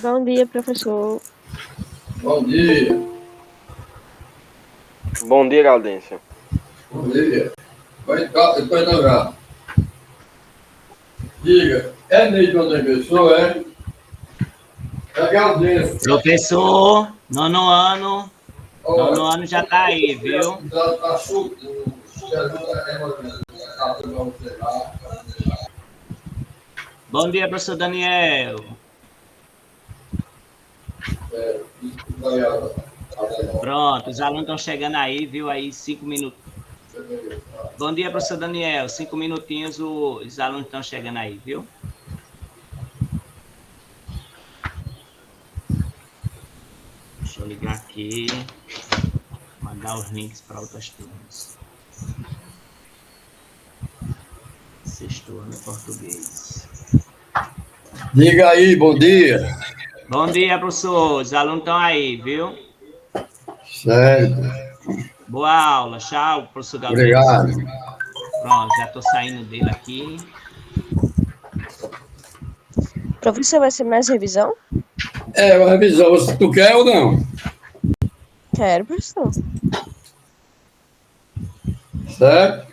Bom dia, professor. Bom dia. Bom dia, Gaudêncio. Bom dia. Depois não já. Diga, é Neide da pessoa, é? É Gaudêncio. Professor, nono ano já tá aí, viu? Tá chuto. Bom dia, professor Daniel. Pronto, os alunos estão chegando aí, viu? Aí 5 minutos. Bom dia, professor Daniel. 5 minutinhos, os alunos estão chegando aí, viu? Deixa eu ligar aqui. Mandar os links para outras turmas. Sexto ano português. Diga aí, bom dia. Bom dia, professor. Os alunos estão aí, viu? Certo. Boa aula. Tchau, professor Gabriel. Obrigado. Pronto, já estou saindo dele aqui. Professor, vai ser mais revisão? É, uma revisão. Tu quer ou não? Quero, professor. Certo?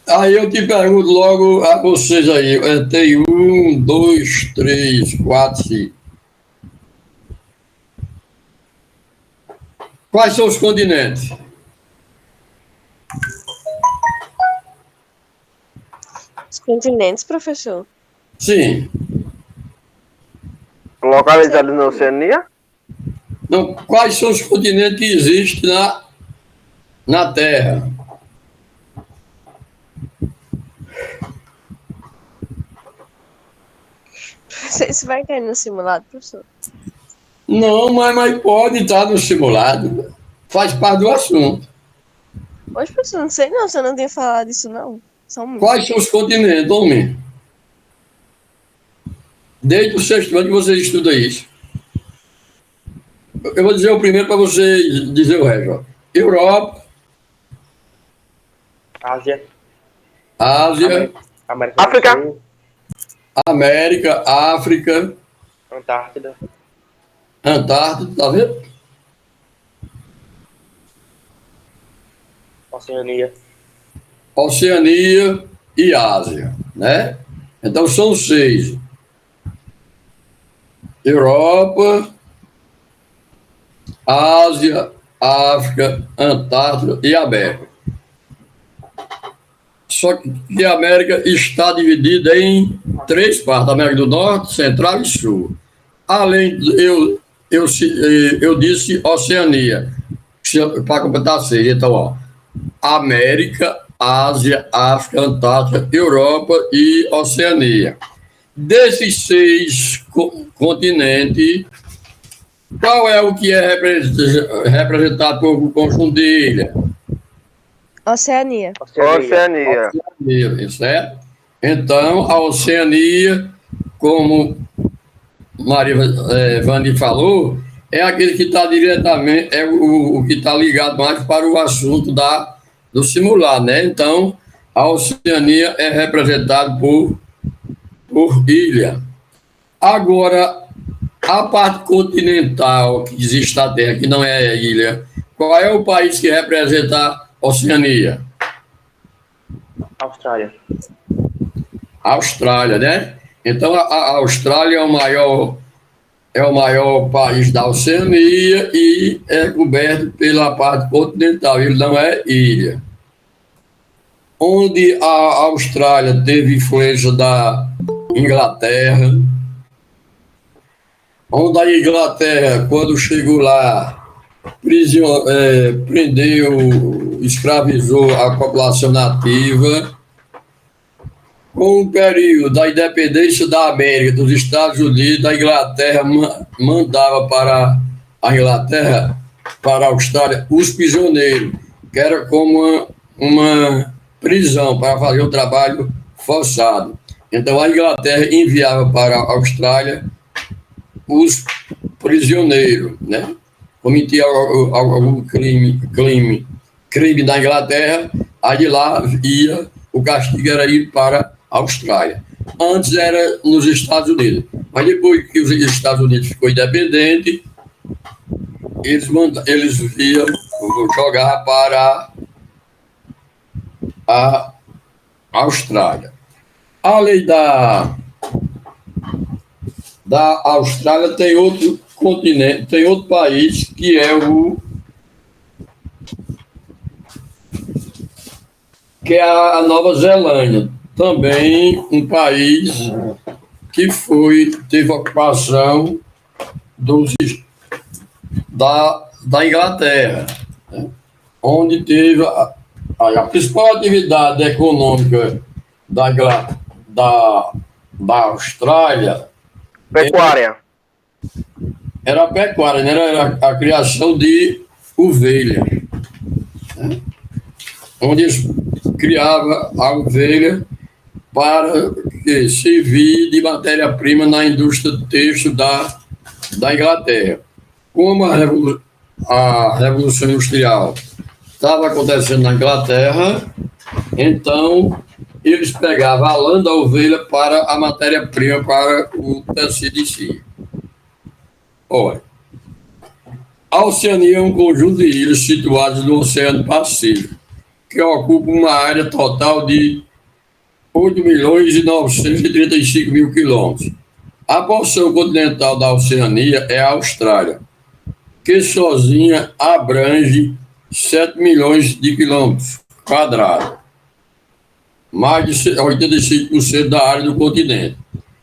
Aí eu te pergunto logo a vocês aí. Tem 1, 2, 3, 4, 5. Quais são os continentes? Os continentes, professor? Sim. Localizados na Oceania? Não, quais são os continentes que existem na Terra? Isso vai cair no simulado, professor? Não, mas pode estar no simulado. Faz parte do assunto. Hoje, professor, não sei não, você não tem falado isso não. São muitos. Quais são os continentes, homem? Desde o sexto ano que você estuda isso. Eu vou dizer o primeiro para você dizer o resto. Europa. Ásia. América. África. América, África. Antártida. Antártida, tá vendo? Oceania e Ásia, né? Então são 6. Europa, Ásia, África, Antártida e América. Só que a América está dividida em 3 partes: América do Norte, Central e Sul. Além, eu disse Oceania, para completar 6. Então, ó, América, Ásia, África, Antártida, Europa e Oceania. Desses 6 continentes, qual é o que é representado por conjunto de ilha? Oceania. Oceania. Certo? Então, a Oceania, como Maria Vani falou, é aquele que está diretamente, é o que está ligado mais para o assunto do simulado, né? Então, a Oceania é representada por ilha. Agora, a parte continental que existe na Terra, que não é ilha, qual é o país que representa a Oceania? Austrália, né? Então, a Austrália é o maior país da Oceania e é coberto pela parte continental, ele não é ilha. Onde a Austrália teve influência da Inglaterra, onde a Inglaterra, quando chegou lá, prendeu, escravizou a população nativa. Com o período da independência da América, dos Estados Unidos, a Inglaterra mandava para a Inglaterra, para a Austrália, os prisioneiros, que era como uma prisão para fazer o trabalho forçado. Então a Inglaterra enviava para a Austrália os prisioneiros, né? cometia algum crime na Inglaterra, aí de lá ia, o castigo era ir para a Austrália. Antes era nos Estados Unidos, mas depois que os Estados Unidos ficou independente, eles iam jogar para a Austrália. A lei da Austrália tem outro continente, tem outro país que é a Nova Zelândia, também um país que teve ocupação da Inglaterra, né? Onde teve a principal atividade econômica da Austrália. Pecuária. Era a pecuária, né? Era a criação de ovelha, né? Onde eles criavam a ovelha para servir de matéria-prima na indústria têxtil da Inglaterra. Como a Revolução Industrial estava acontecendo na Inglaterra, então eles pegavam a lã da ovelha para a matéria-prima para o tecido em si. Olha, a Oceania é um conjunto de ilhas situadas no Oceano Pacífico, que ocupa uma área total de 8.935.000 quilômetros. A porção continental da Oceania é a Austrália, que sozinha abrange 7 milhões de quilômetros quadrados, mais de 85% da área do continente.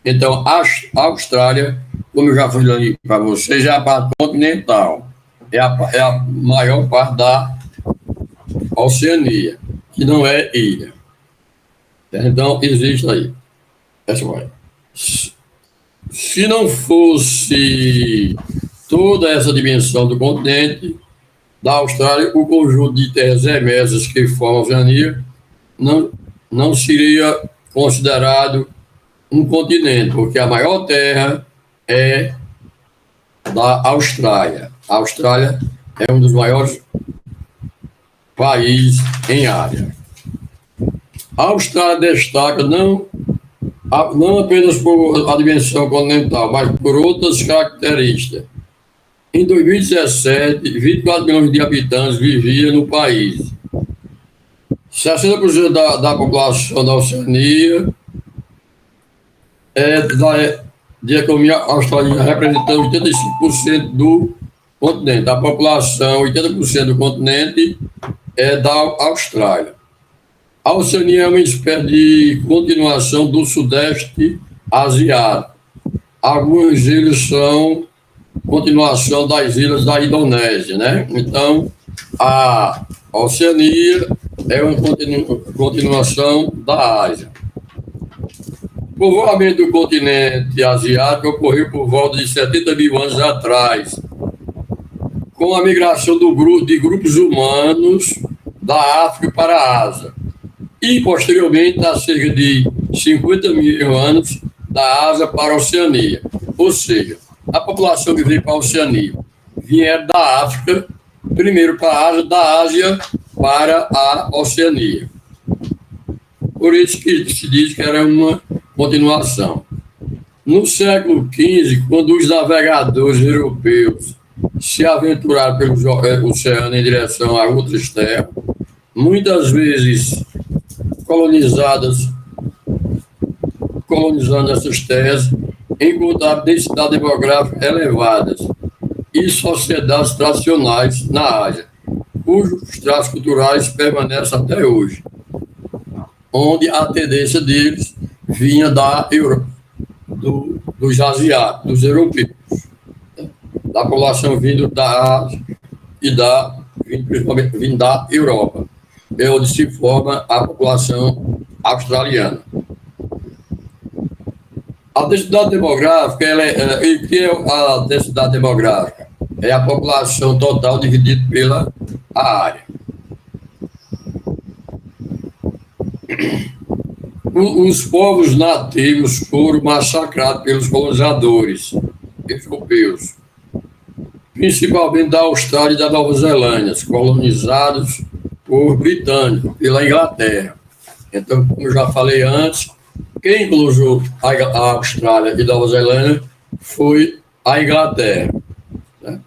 Então, a Austrália, como eu já falei para vocês, é a parte continental, é a maior parte da Oceania, que não é ilha. Então, existe aí. Se não fosse toda essa dimensão do continente da Austrália, o conjunto de terras emersas que formam a Oceania não seria considerado um continente, porque a maior terra é da Austrália. A Austrália é um dos maiores países em área. A Austrália destaca não apenas por a dimensão continental, mas por outras características. Em 2017, 24 milhões de habitantes viviam no país. 60% da população da Oceania de economia australiana, representando 85% do continente. A população, 80% do continente é da Austrália. A Oceania é uma espécie de continuação do Sudeste Asiático. Algumas ilhas são continuação das ilhas da Indonésia, né? Então, a Oceania é uma continuação da Ásia. O povoamento do continente asiático ocorreu por volta de 70 mil anos atrás, com a migração de grupos humanos da África para a Ásia. E, posteriormente, há cerca de 50 mil anos, da Ásia para a Oceania. Ou seja, a população que veio para a Oceania vieram da África, primeiro para a Ásia, da Ásia para a Oceania. Por isso que se diz que era uma continuação. No século XV, quando os navegadores europeus se aventuraram pelo oceano em direção a outras terras, muitas vezes colonizando essas terras, encontraram densidade demográfica elevadas e sociedades tradicionais na Ásia, cujos traços culturais permanecem até hoje, onde a tendência deles vinha da Europa, dos asiáticos, dos europeus, da população vindo da Ásia e principalmente vindo da Europa, é onde se forma a população australiana. A densidade demográfica, o que é a densidade demográfica? É a população total dividida pela área. Os povos nativos foram massacrados pelos colonizadores europeus, principalmente da Austrália e da Nova Zelândia, colonizados por britânicos, pela Inglaterra. Então, como eu já falei antes, quem colonizou a Austrália e Nova Zelândia foi a Inglaterra. Né?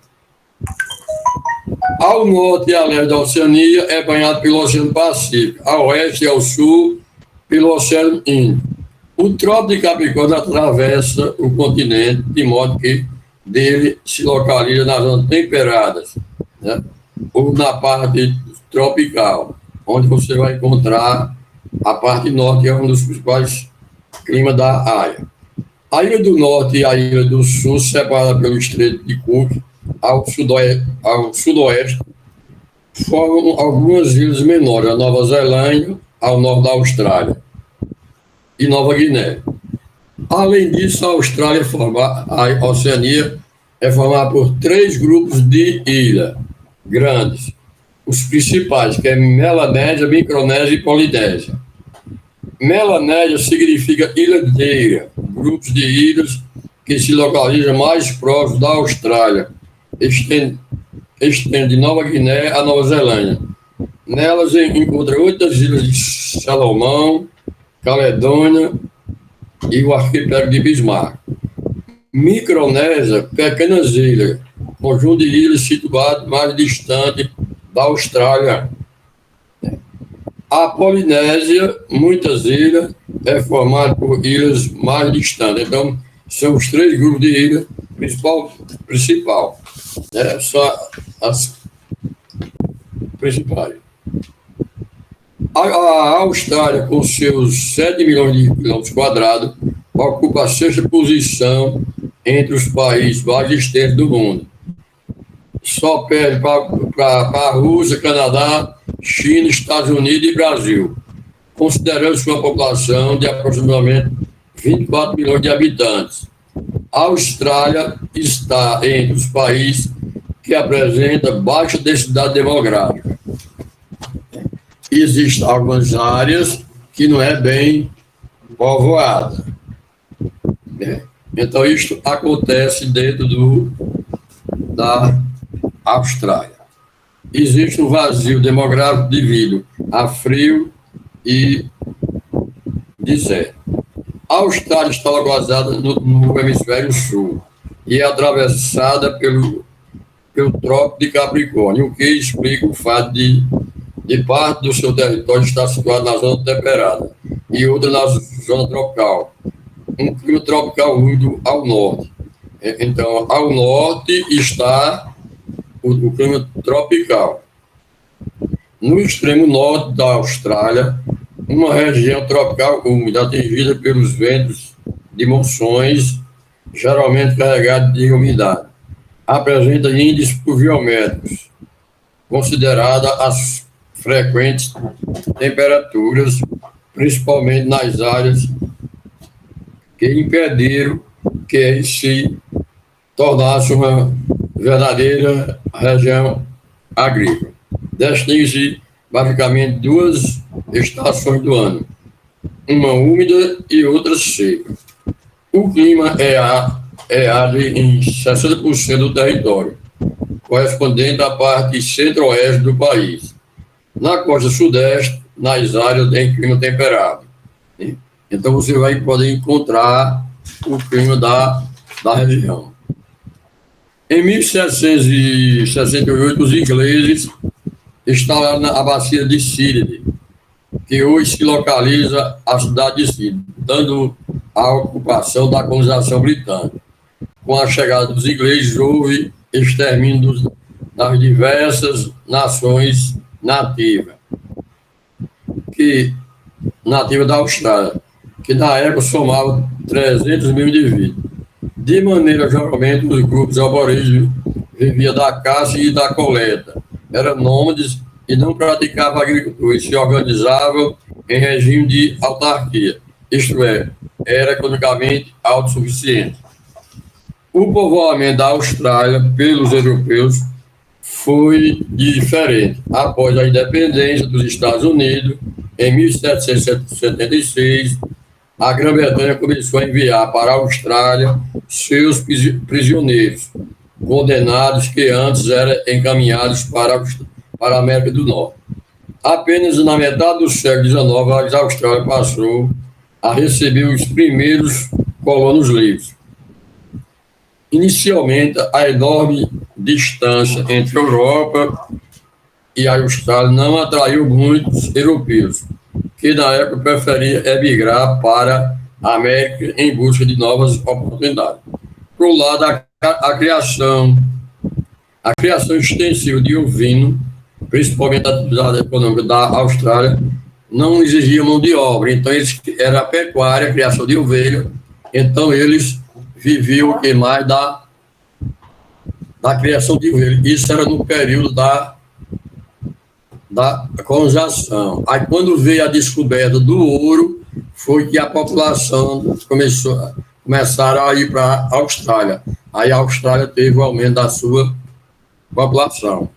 Ao norte e a leste da Oceania é banhado pelo Oceano Pacífico, ao oeste e ao sul pelo Oceano Índico. O Trópico de Capricórnio atravessa o continente, de modo que dele se localiza nas zonas temperadas, né? Ou na parte tropical, onde você vai encontrar a parte norte, que é um dos principais climas da área. A Ilha do Norte e a Ilha do Sul, separadas pelo Estreito de Cook ao sudoeste, formam algumas ilhas menores, a Nova Zelândia, ao norte da Austrália e Nova Guiné. Além disso, a Austrália a Oceania é formada por 3 grupos de ilhas grandes. Os principais, que é Melanésia, Micronésia e Polinésia. Melanésia significa ilhadeira, grupos de ilhas que se localizam mais próximos da Austrália, estende de Nova Guiné a Nova Zelândia. Nelas encontra outras ilhas de Salomão, Caledônia e o arquipélago de Bismarck. Micronésia, pequenas ilhas, conjunto de ilhas situado mais distante da Austrália. A Polinésia, muitas ilhas, é formada por ilhas mais distantes. Então, são os 3 grupos de ilhas principal. São as principais. A Austrália, com seus 7 milhões de quilômetros quadrados, ocupa a 6ª posição entre os países mais distantes do mundo. Só perde para a Rússia, Canadá, China, Estados Unidos e Brasil, considerando sua população de aproximadamente 24 milhões de habitantes. A Austrália está entre os países que apresentam baixa densidade demográfica. Existem algumas áreas que não é bem povoada. Então, isto acontece dentro da Austrália. Existe um vazio demográfico devido a frio e deserto. A Austrália está localizada no hemisfério sul e é atravessada pelo Trópico de Capricórnio, o que explica o fato de parte do seu território estar situado na zona temperada e outra na zona tropical. Um clima tropical úmido ao norte. Então, ao norte está o clima tropical. No extremo norte da Austrália, uma região tropical úmida atingida pelos ventos de monções, geralmente carregados de umidade, apresenta índices pluviométricos, considerada as frequentes temperaturas, principalmente nas áreas que impediram que se tornasse uma verdadeira região agrícola. Distingue-se basicamente 2 estações do ano, uma úmida e outra seca. O clima é árido em 60% do território, correspondente à parte centro-oeste do país. Na costa sudeste, nas áreas em clima temperado. Então, você vai poder encontrar o clima da região. Em 1768, os ingleses instalaram a bacia de Sydney, que hoje se localiza a cidade de Sydney, dando a ocupação da colonização britânica. Com a chegada dos ingleses, houve extermínio das diversas nações nativas da Austrália, que na época somavam 300 mil indivíduos. De maneira, geralmente, os grupos aborígenes viviam da caça e da coleta, eram nômades e não praticavam agricultura, e se organizavam em regime de autarquia, isto é, era economicamente autossuficiente. O povoamento da Austrália pelos europeus foi diferente. Após a independência dos Estados Unidos, em 1776, a Grã-Bretanha começou a enviar para a Austrália seus prisioneiros, condenados que antes eram encaminhados para a América do Norte. Apenas na metade do século XIX, a Austrália passou a receber os primeiros colonos livres. Inicialmente, a enorme distância entre a Europa e a Austrália não atraiu muitos europeus, que na época preferiam emigrar para a América em busca de novas oportunidades. Por um lado, a criação extensiva de ovino, principalmente a atividade econômica da Austrália, não exigia mão de obra. Então, era a pecuária, a criação de ovelha. Então, eles viviam mais da criação de ovelha. Isso era no período da colonização. Aí, quando veio a descoberta do ouro, foi que a população começaram a ir para a Austrália. Aí a Austrália teve o aumento da sua população.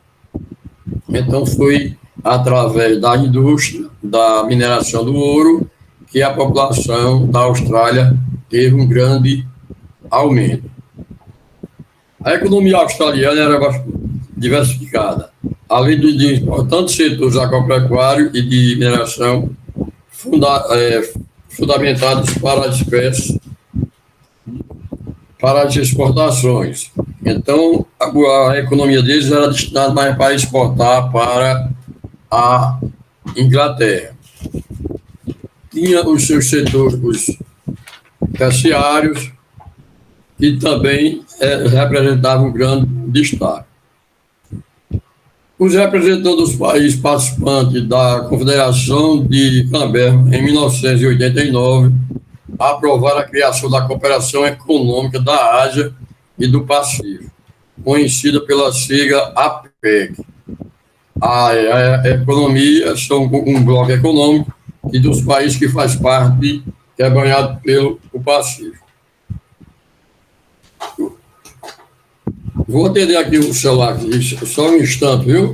Então, foi através da indústria, da mineração do ouro, que a população da Austrália teve um grande aumento. A economia australiana era bastante diversificada. Além de importantes setores agropecuários e de mineração fundamentados para as espécies, para as exportações. Então, a economia deles era destinada mais para exportar para a Inglaterra. Tinha os seus setores, os terciários, que também representavam um grande destaque. Os representantes dos países participantes da Confederação de Canberra, em 1989, aprovaram a criação da Cooperação Econômica da Ásia e do Pacífico, conhecida pela sigla APEC. A economia são um bloco econômico e dos países que faz parte, que é banhado pelo Pacífico. Vou atender aqui o celular, aqui, só um instante, viu?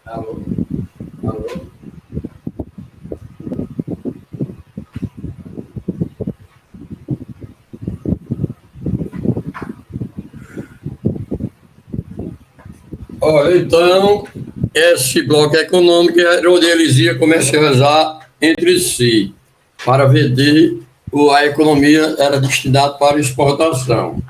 Alô? Alô? Olha, então, esse bloco econômico era onde eles iam comercializar entre si, para vender, a economia era destinada para exportação.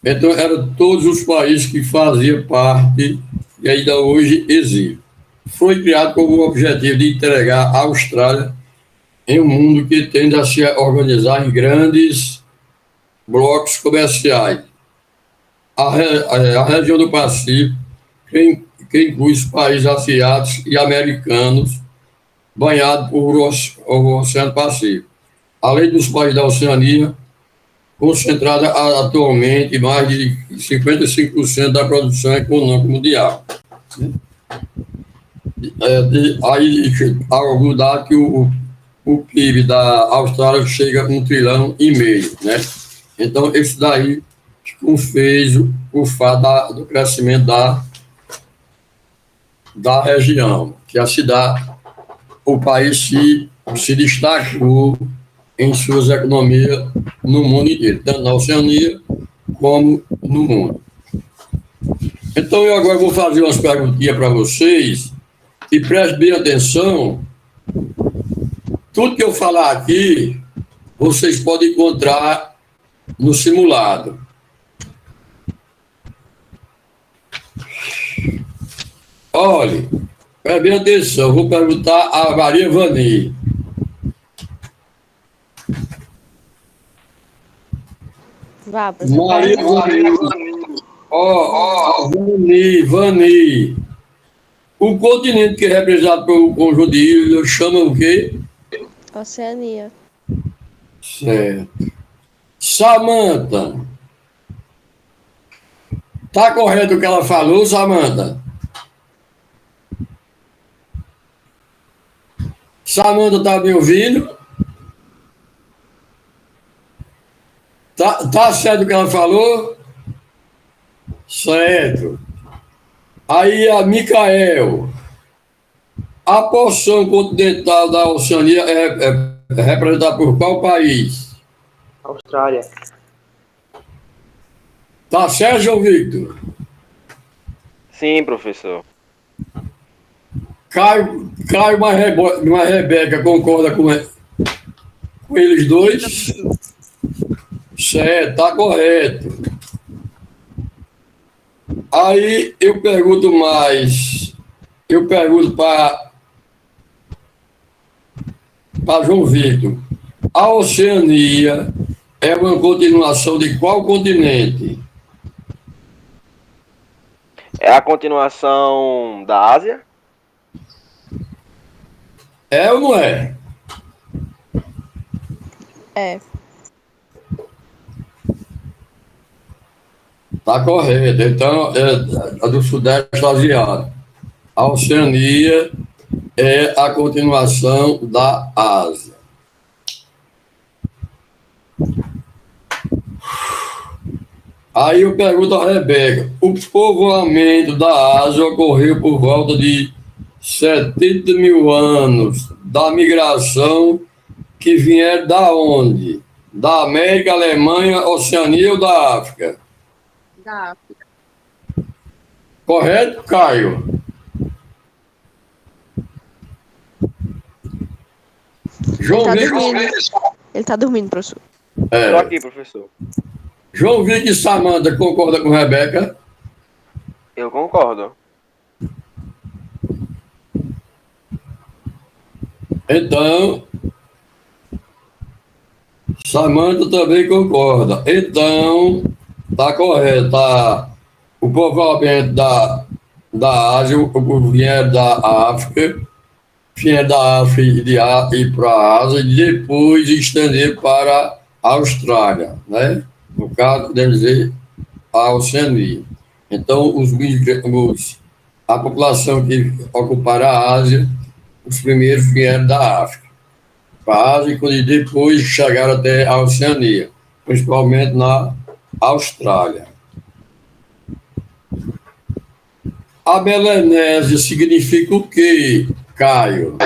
Então, eram todos os países que faziam parte, e ainda hoje existem. Foi criado com o objetivo de entregar a Austrália em um mundo que tende a se organizar em grandes blocos comerciais. A região do Pacífico, que inclui os países asiáticos e americanos, banhado por o Oceano Pacífico, além dos países da Oceania, concentrada atualmente em mais de 55% da produção econômica mundial. Aí, algum dado que o PIB da Austrália chega a 1,5 trilhão, né? Então, isso daí fez o fato do crescimento da região, que o país se destacou em suas economias no mundo inteiro, tanto na Oceania como no mundo. Então, eu agora vou fazer umas perguntinhas para vocês e prestem bem atenção. Tudo que eu falar aqui, vocês podem encontrar no simulado. Olha, preste bem atenção, vou perguntar a Maria Vani. Vá, professor. Maria Vani. Vani. O continente que é representado pelo conjunto de ilhas chama o quê? Oceania. Certo. Samanta. Tá correto o que ela falou, Samanta? Samanta, tá me ouvindo? Tá certo o que ela falou? Certo. Aí a Micael. A porção continental da Oceania é representada por qual país? Austrália. Tá certo, João Victor? Sim, professor. Caio uma Rebeca concorda com eles dois? Certo, tá correto. Aí eu pergunto para João Victor. A Oceania é uma continuação de qual continente? É a continuação da Ásia? É ou não é? É. Tá correto. Então, é a do Sudeste Asiático. A Oceania é a continuação da Ásia. Aí eu pergunto a Rebeca, o povoamento da Ásia ocorreu por volta de 70 mil anos da migração que vieram da onde? Da América, Alemanha, Oceania ou da África? Da África. Correto, Caio? João Victor. Ele tá dormindo, professor. Estou aqui, professor. João Victor e Samanta concorda com Rebeca? Eu concordo. Então, Samanta também concorda. Então, tá correto. Tá? O povoamento da Ásia, o povo vier da África, vinha da África e para a Ásia e depois estender para a Austrália, né? No caso, podemos dizer, a Oceania. Então, a população que ocuparam a Ásia, os primeiros vieram da África para a Ásia e depois chegaram até a Oceania, principalmente na Austrália. A Melanésia significa o quê, Caio?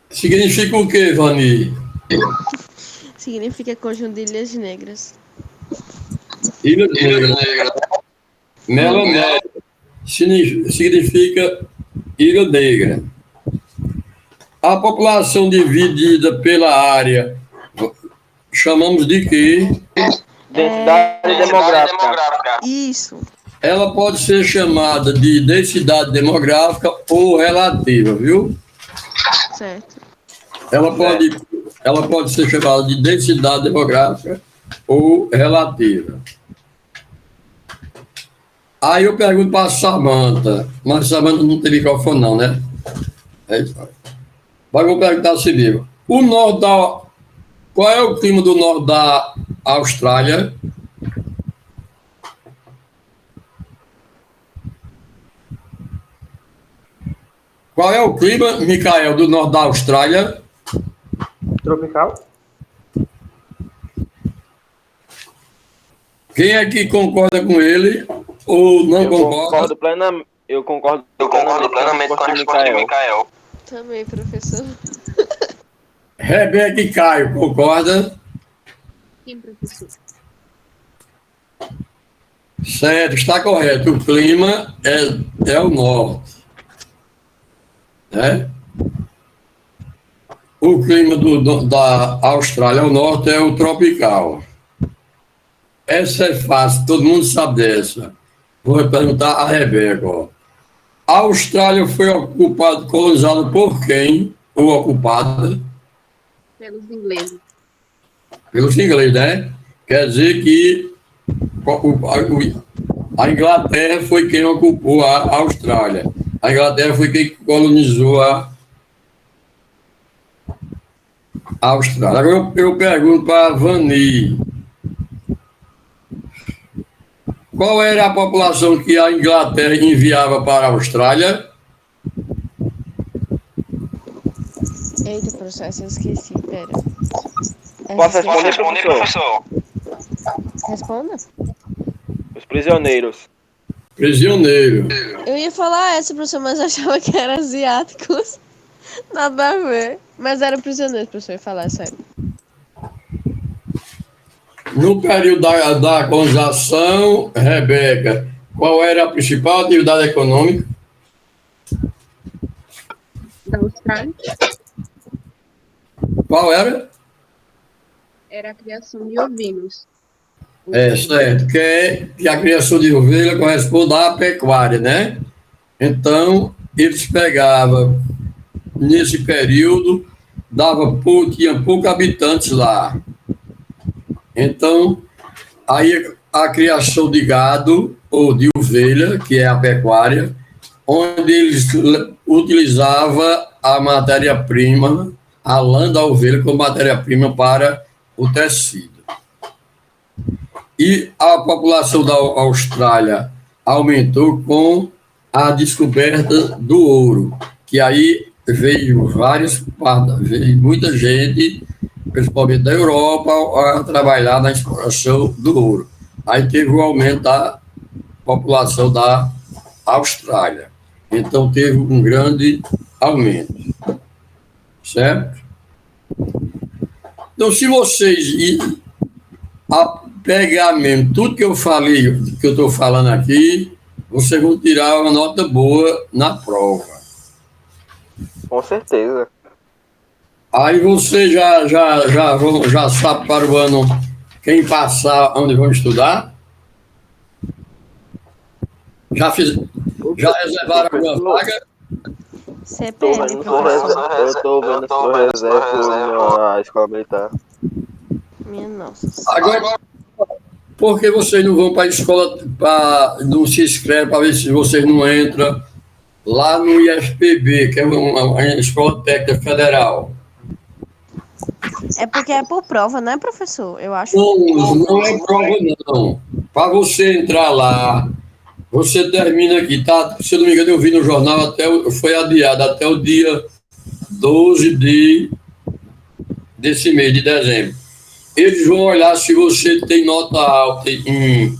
Significa o quê, Vani? Significa conjunto de ilhas negras. Ilha Negra. Melanésia significa Ilha Negra. A população dividida pela área chamamos de quê? Densidade demográfica. Isso. Ela pode ser chamada de densidade demográfica ou relativa, viu? Certo. Ela pode ser chamada de densidade demográfica ou relativa. Aí eu pergunto para a Samanta, mas a Samanta não tem microfone não, né? É isso aí. Mas eu vou perguntar assim mesmo. Qual é o clima do norte da Austrália? Qual é o clima, Micael, do norte da Austrália? Tropical? Quem é que concorda com ele ou não concorda? Eu concordo plenamente com a resposta de Micael. Também, professor. Rebeca e Caio, concorda? Sim, professor. Certo, está correto. O clima é o norte. Né? O clima da Austrália ao norte é o tropical. Essa é fácil, todo mundo sabe dessa. Vou perguntar a Rebeca. Ó. A Austrália foi colonizada por quem? Ou ocupada? Pelos ingleses. Pelos ingleses, né? Quer dizer que a Inglaterra foi quem ocupou a Austrália. A Inglaterra foi quem colonizou a Austrália. Agora eu pergunto para a Vani. Qual era a população que a Inglaterra enviava para a Austrália? Eita, professor, eu esqueci, pera. Posso responder, professor? Responda. Os prisioneiros. Prisioneiro. Eu ia falar essa, professor, mas eu achava que era asiáticos. Nada a ver. Mas era prisioneiro, professor, eu ia falar, sério. No período da colonização, Rebeca, qual era a principal atividade econômica? Da Austrália Qual era? era a criação de ovinos. Certo, que a criação de ovelha corresponde à pecuária, né? Então, eles pegavam, nesse período, tinha poucos habitantes lá. Então, aí a criação de gado ou de ovelha, que é a pecuária, onde eles utilizavam a matéria-prima, a lã da ovelha como matéria-prima para o tecido. E a população da Austrália aumentou com a descoberta do ouro, que aí veio muita gente, principalmente da Europa, a trabalhar na exploração do ouro. Aí teve o aumento da população da Austrália. Então teve um grande aumento. Certo? Então, se vocês pegar mesmo tudo que eu falei, que eu estou falando aqui, vocês vão tirar uma nota boa na prova. Com certeza. Aí você já sabe para o ano quem passar, onde vão estudar? Já reservaram alguma vaga? CPM, professor. Eu estou vendo sua reserva na escola militar. Minha nossa. Agora, por que vocês não vão para a escola, não se inscrevem para ver se vocês não entram lá no IFPB, que é uma escola técnica federal? É porque é por prova, né, professor? Eu acho. Não é prova, não. Para você entrar lá, você termina aqui, tá? Se eu não me engano, eu vi no jornal, foi adiado até o dia 12 desse mês de dezembro. Eles vão olhar se você tem nota alta em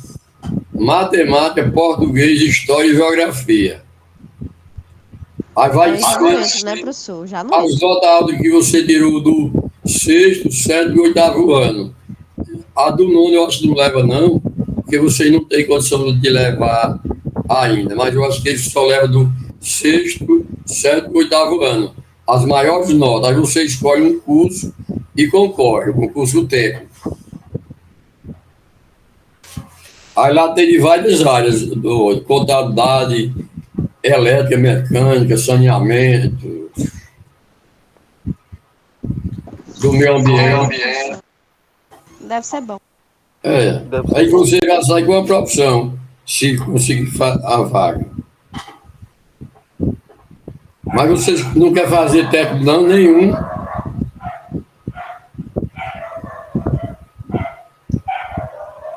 matemática, português, história e geografia. Aí vai dizer, né, professor? Já não. As notas altas que você tirou do 6º, 7º e 8º ano. A do 9º eu acho que não leva, não, porque vocês não têm condição de levar ainda. Mas eu acho que eles só levam do 6º, 7º e 8º ano. As maiores notas. Aí você escolhe um curso e concorre, um curso técnico. Aí lá tem de várias áreas, contabilidade, elétrica, mecânica, saneamento, do meio ambiente. Deve ser bom. Aí você já sai com a profissão, se conseguir a vaga. Mas vocês não querem fazer técnico, não, nenhum.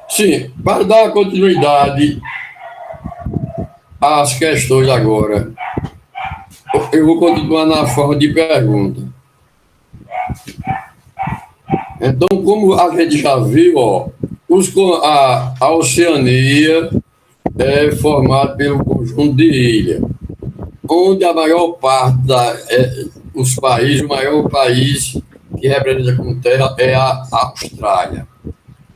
Sim, para dar continuidade às questões agora, eu vou continuar na forma de pergunta. Então, como a gente já viu, a Oceania é formada pelo conjunto de ilhas, onde a maior parte o maior país que representa como terra é a Austrália.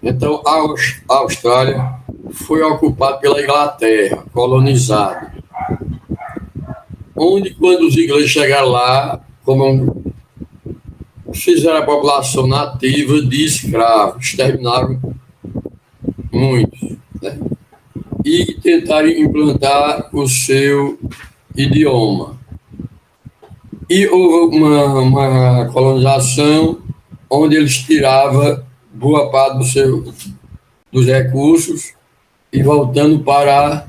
Então, a Austrália foi ocupada pela Inglaterra, colonizada. Onde, quando os ingleses chegaram lá, fizeram a população nativa de escravos, exterminaram muitos, né? E tentaram implantar o seu idioma. E houve uma colonização onde eles tiravam boa parte dos recursos e voltando para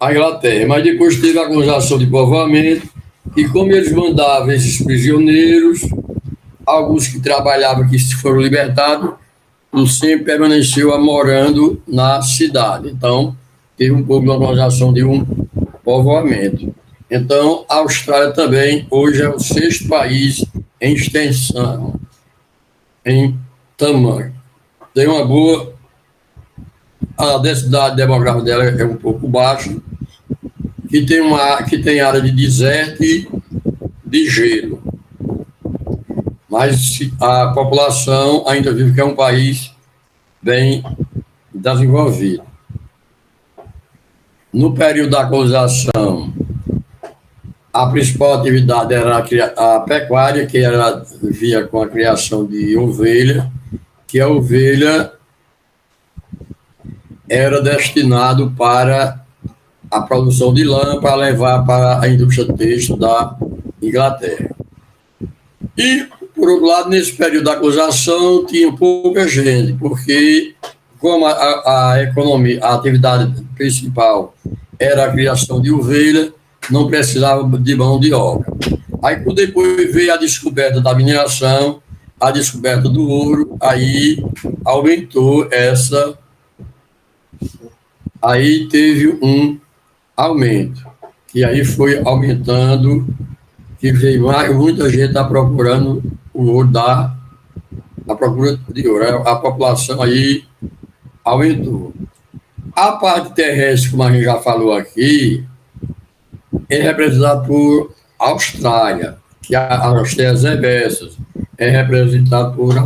a Inglaterra. Mas depois teve a colonização de povoamento, e como eles mandavam esses prisioneiros, alguns que trabalhavam, que foram libertados, sempre permaneceu morando na cidade. Então, teve um pouco de organização de um povoamento. Então, a Austrália também, hoje, é o 6º país em extensão, em tamanho. Tem uma boa a densidade demográfica dela é um pouco baixa, que tem área de deserto e de gelo. Mas a população ainda vive que é um país bem desenvolvido. No período da colonização, a principal atividade era a pecuária, que via com a criação de ovelha, que a ovelha era destinado para a produção de lã para levar para a indústria têxtil da Inglaterra. E, por outro lado, nesse período da colonização, tinha pouca gente, porque como a economia, a atividade principal era a criação de ovelha, não precisava de mão de obra. Aí, depois veio a descoberta da mineração, a descoberta do ouro, aí aumentou aí teve um aumento, que aí foi aumentando, que veio muita gente está procurando o ouro a procura de ouro, a população aí aumentou. A parte terrestre, como a gente já falou aqui, é representada por Austrália, que as terras herbáceas é representada por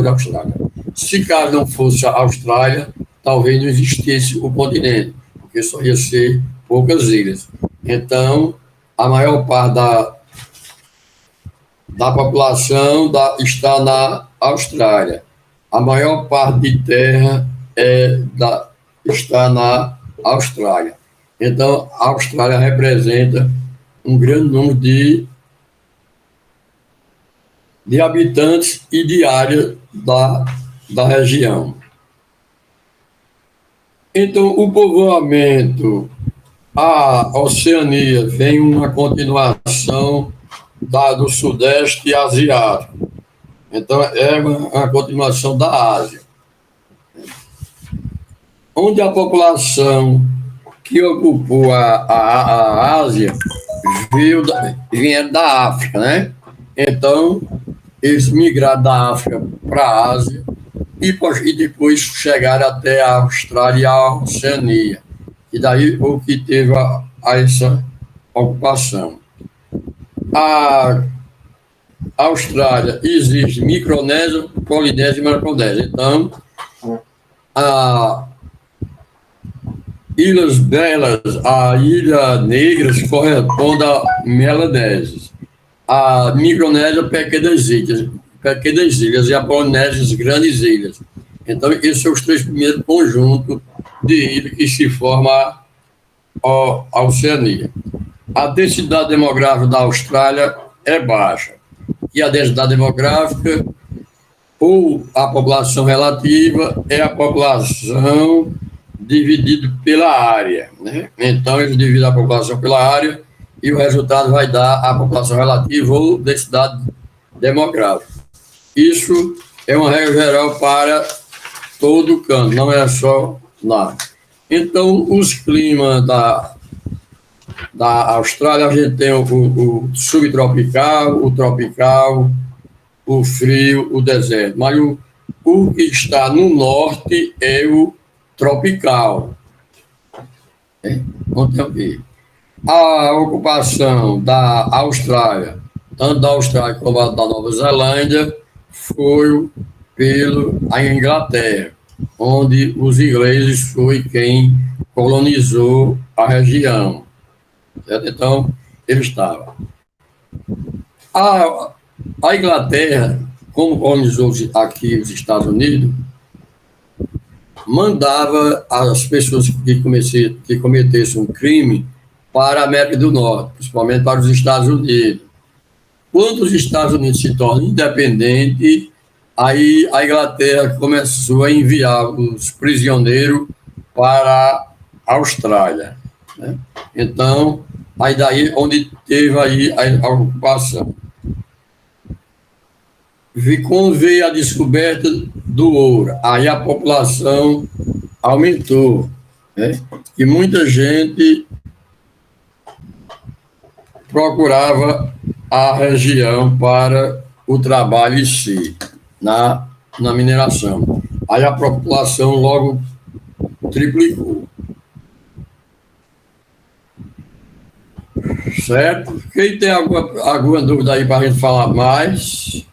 Austrália. Se caso não fosse a Austrália, talvez não existisse o continente, porque só ia ser poucas ilhas. Então, a maior parte da população está na Austrália. A maior parte de terra está na Austrália. Então, a Austrália representa um grande número de habitantes e de área da região. Então, o povoamento, a Oceania, vem uma continuação do Sudeste Asiático. Então, é uma continuação da Ásia. Onde a que ocupou a Ásia vieram da África, né? Então, eles migraram da África para a Ásia e depois chegaram até a Austrália e a Oceania. E daí o que teve essa ocupação. A Austrália existe Micronésia, Polinésia e Micronésia. Então, a Ilhas Belas, a Ilha Negras corresponde a Melanésia. A Micronésia, pequenas ilhas, e a Polinésia, as grandes ilhas. Então, esses são os três primeiros conjuntos de ilhas que se forma a Oceania. A densidade demográfica da Austrália é baixa. E a densidade demográfica, ou a população relativa, é a população dividida pela área, né? Então, eles dividem a população pela área e o resultado vai dar a população relativa ou densidade demográfica. Isso é uma regra geral para todo o canto, não é só lá. Então, os climas da Austrália, a gente tem o subtropical, o tropical, o frio, o deserto. Mas o que está no norte é o tropical. Vamos ver. A ocupação da Austrália, tanto da Austrália como da Nova Zelândia, foi pela Inglaterra, onde os ingleses foi quem colonizou a região. Certo? Então, ele estava. A Inglaterra, como colonizou aqui os Estados Unidos, mandava as pessoas que cometessem um crime para a América do Norte, principalmente para os Estados Unidos. Quando os Estados Unidos se tornam independentes, aí a Inglaterra começou a enviar os prisioneiros para a Austrália, né? Então, aí daí onde teve aí a ocupação. Quando veio a descoberta do ouro, aí a população aumentou, né? E muita gente procurava a região para o trabalho em si, na mineração. Aí a população logo triplicou. Certo? Quem tem alguma dúvida aí para a gente falar mais?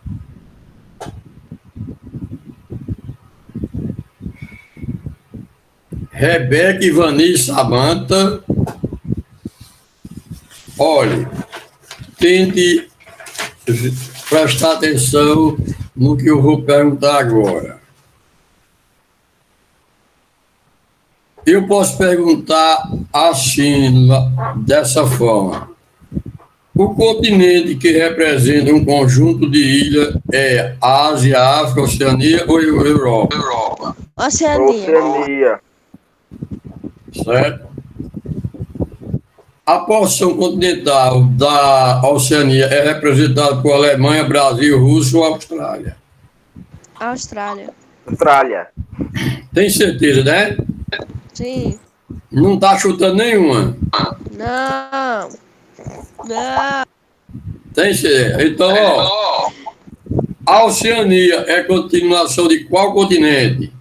Rebeca, Ivani, Samanta. Olhe, tente prestar atenção no que eu vou perguntar agora. Eu posso perguntar assim, dessa forma. O continente que representa um conjunto de ilhas é Ásia, África, Oceania ou Europa? Oceania. Certo? A porção continental da Oceania é representada por Alemanha, Brasil, Rússia ou Austrália? Austrália. Tem certeza, né? Sim. Não está chutando nenhuma. Não. Tem certeza. Então, ó, a Oceania é continuação de qual continente?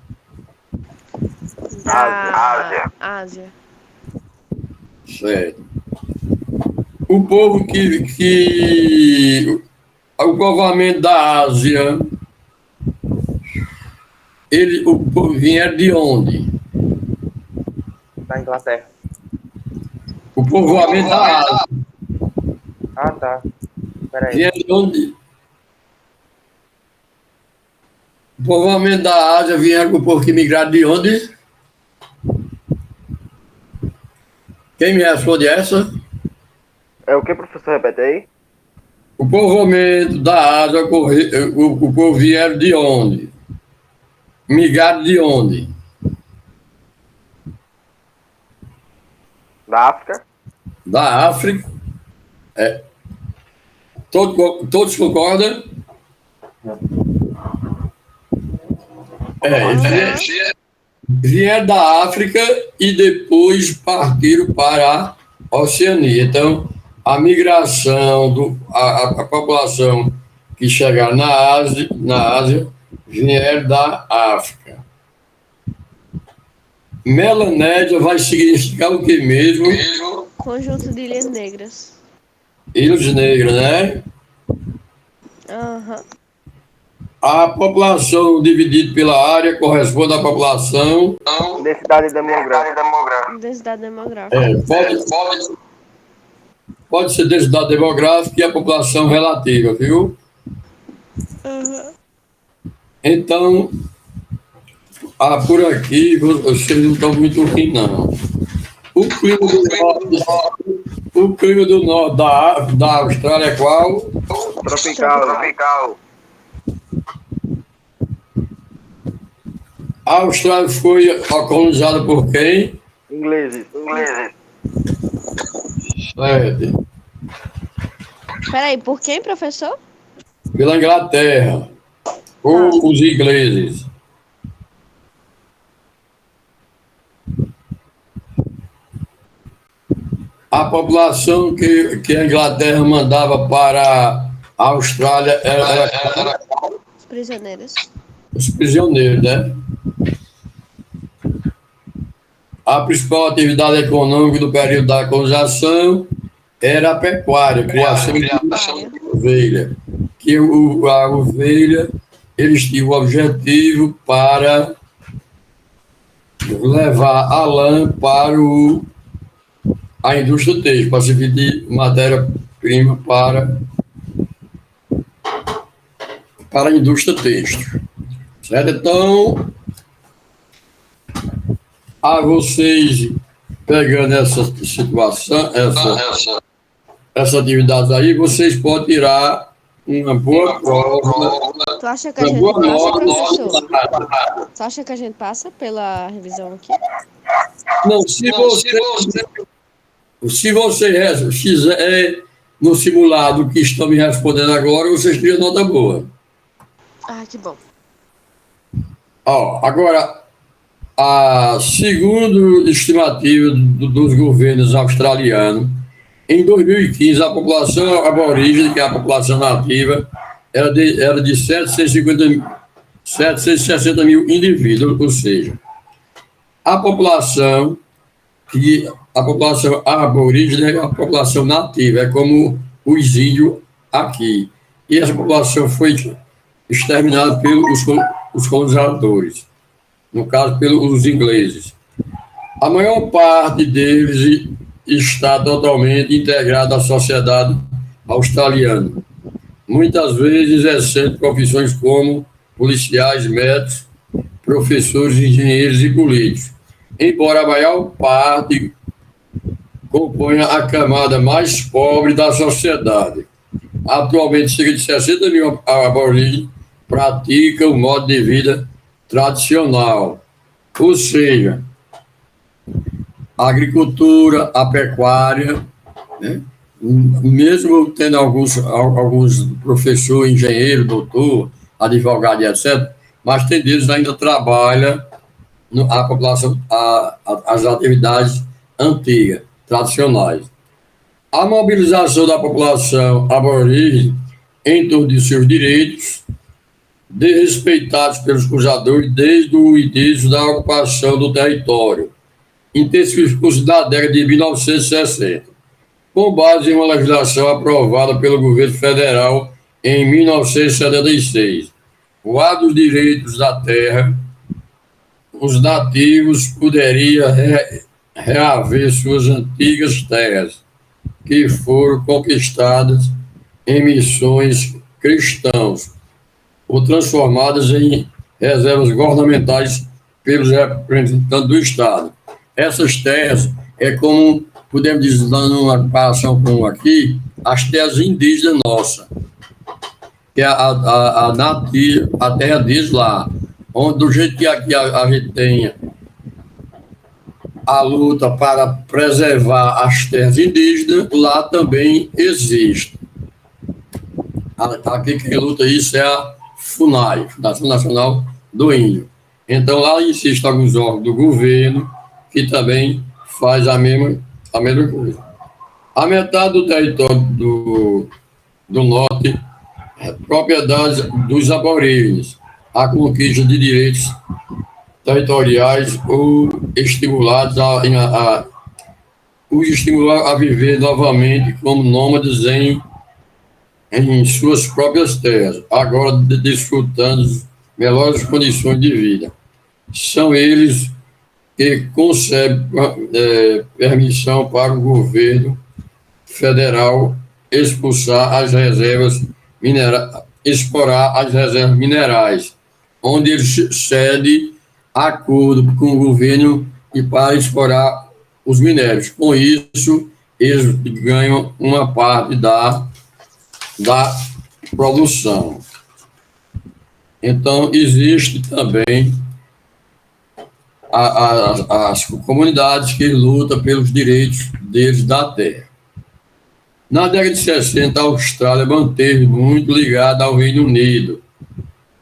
Ásia. Certo. O povo o povoamento da Ásia, o povo vier de onde? Da Inglaterra. O povoamento da Ásia. Ah, tá. Peraí. Vier de onde? O povoamento da Ásia vieram com o povo que migraram de onde? Quem me responde essa? É o que, professor? Repete aí. O povoamento da Ásia, o povo vieram de onde? Migraram de onde? Da África. Da África. É. Todos concordam? Vieram da África e depois partiram para a Oceania. Então, a migração, a população que chegaram na Ásia vieram da África. Melanésia vai significar o que mesmo? Conjunto de ilhas negras. Ilhas Negras, né? Aham. A população dividida pela área corresponde à população. Densidade demográfica. Densidade demográfica. Pode ser densidade demográfica e a população relativa, viu? Uhum. Então, por aqui, vocês não estão muito ruins, não. O clima do norte da Austrália é qual? Tropical. A Austrália foi colonizada por quem? Ingleses. Certo. Peraí, por quem, professor? Pela Inglaterra. Ou os ingleses. A população que a Inglaterra mandava para a Austrália era Os prisioneiros. os prisioneiros, né? A principal atividade econômica do período da colonização era a pecuária, criação de ovelha. Que a ovelha, eles tinham o objetivo para levar a lã para a indústria têxtil, para servir de matéria-prima para a indústria têxtil. Certo? Então, vocês pegando essa situação, essa atividade aí, vocês podem tirar uma boa prova. Tu acha que a gente passa, professor? Tu acha que a gente passa pela revisão aqui? Não, se você fizer no simulado que estão me respondendo agora, vocês teriam nota boa. Ah, que bom. Agora, segundo estimativa dos governos australianos, em 2015 a população aborígene, que é a população nativa, era de 760 mil indivíduos, ou seja, A população, a população aborígene é a população nativa, é como os índios aqui. E essa população foi exterminada pelos os colonizadores, no caso, pelos ingleses. A maior parte deles está totalmente integrada à sociedade australiana, muitas vezes exercendo profissões como policiais, médicos, professores, engenheiros e políticos, embora a maior parte componha a camada mais pobre da sociedade. Atualmente, cerca de 60 mil aborígenes praticam o modo de vida tradicional, ou seja, a agricultura, a pecuária, né? Mesmo tendo alguns professores, engenheiro, doutor, advogado e etc., mas tem deles ainda trabalha a população, as atividades antigas, tradicionais. A mobilização da população aborígene em torno de seus direitos, desrespeitados pelos cruzadores desde o início da ocupação do território, intensificou-se na década de 1960, com base em uma legislação aprovada pelo governo federal em 1976. Guarda os direitos da terra, os nativos poderiam reaver suas antigas terras, que foram conquistadas em missões cristãs, ou transformadas em reservas governamentais pelos representantes do Estado. Essas terras é como, podemos dizer, numa comparação com aqui, as terras indígenas nossas, que é a terra diz lá, onde do jeito que aqui a gente tem a luta para preservar as terras indígenas, lá também existe. Aqui quem luta isso é a FUNAI, Fundação Nacional do Índio. Então lá existem alguns órgãos do governo que também faz a mesma coisa. A metade do território do norte é propriedade dos aborígenes. A conquista de direitos territoriais ou estimulados os estimular a viver novamente como nômades em suas próprias terras, agora desfrutando melhores condições de vida. São eles que concedem permissão para o governo federal expulsar as reservas explorar as reservas minerais, onde eles cedem acordo com o governo e para explorar os minérios. Com isso, eles ganham uma parte da produção. Então, existe também as comunidades que lutam pelos direitos deles da terra. Na década de 60, a Austrália manteve muito ligada ao Reino Unido,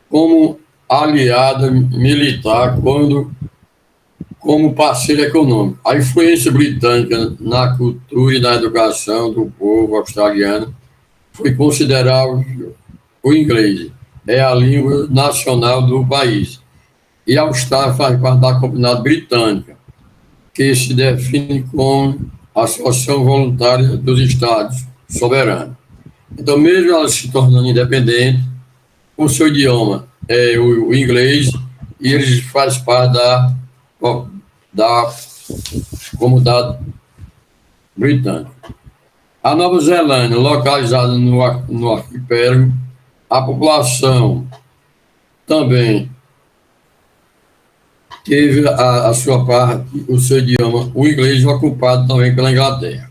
como aliada militar, como parceiro econômico. A influência britânica na cultura e na educação do povo australiano foi considerável. O inglês é a língua nacional do país. E a Austrália faz parte da Comunidade Britânica, que se define como a Associação Voluntária dos Estados Soberanos. Então, mesmo ela se tornando independente, o seu idioma é o inglês, e eles fazem parte da Comunidade Britânica. A Nova Zelândia, localizada no arquipélago, a população também teve a sua parte, o seu idioma, o inglês, ocupado também pela Inglaterra.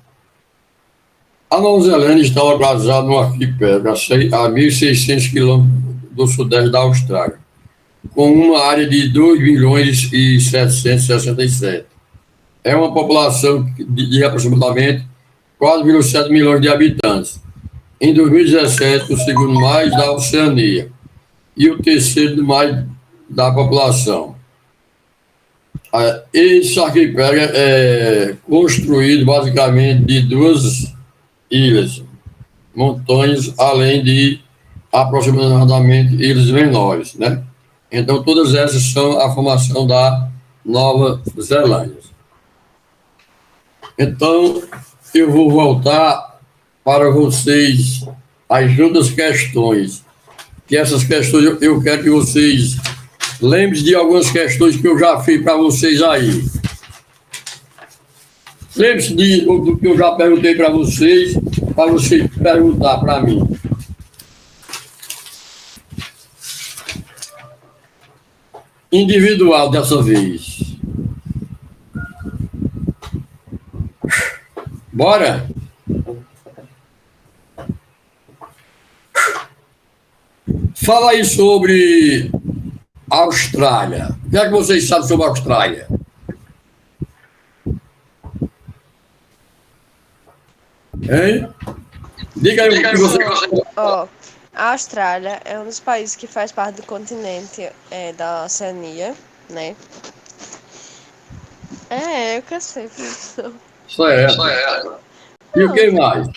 A Nova Zelândia está localizada no arquipélago, a 1.600 quilômetros do sudeste da Austrália, com uma área de 2.767.000. É uma população de aproximadamente 4,7 milhões de habitantes. Em 2017, o segundo mais da Oceania e o terceiro mais da população. Esse arquipélago é construído basicamente de duas ilhas, montanhas, além de aproximadamente ilhas menores, né? Então, todas essas são a formação da Nova Zelândia. Então, eu vou voltar para vocês as outras questões. Que essas questões eu quero que vocês lembrem de algumas questões que eu já fiz para vocês aí. Lembre-se do que eu já perguntei para vocês perguntar para mim. Individual dessa vez. Bora? Fala aí sobre a Austrália. O que é que vocês sabem sobre a Austrália? Hein? Diga aí o que você... Ó, a Austrália é um dos países que faz parte do continente da Oceania, né? Eu que sei, professor. Certo. E o que mais?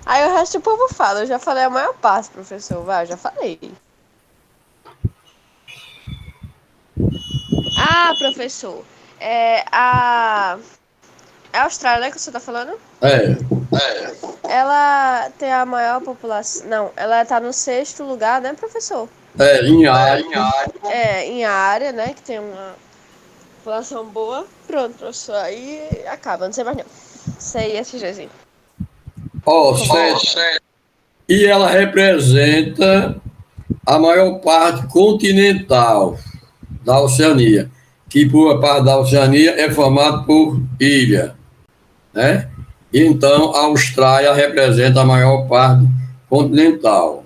Aí o resto do povo fala, eu já falei a maior parte, professor. Vai, eu já falei. Ah, professor. A Austrália, né, que você tá falando? Ela tem a maior população. Não, ela tá no 6º lugar, né, professor? Em área. Em área, né? Que tem uma população boa. Pronto, professor. Aí acaba, não sei mais não. Sei esse jezinho. Certo. E ela representa a maior parte continental da Oceania, que boa parte da Oceania é formada por ilha, né? Então, a Austrália representa a maior parte continental.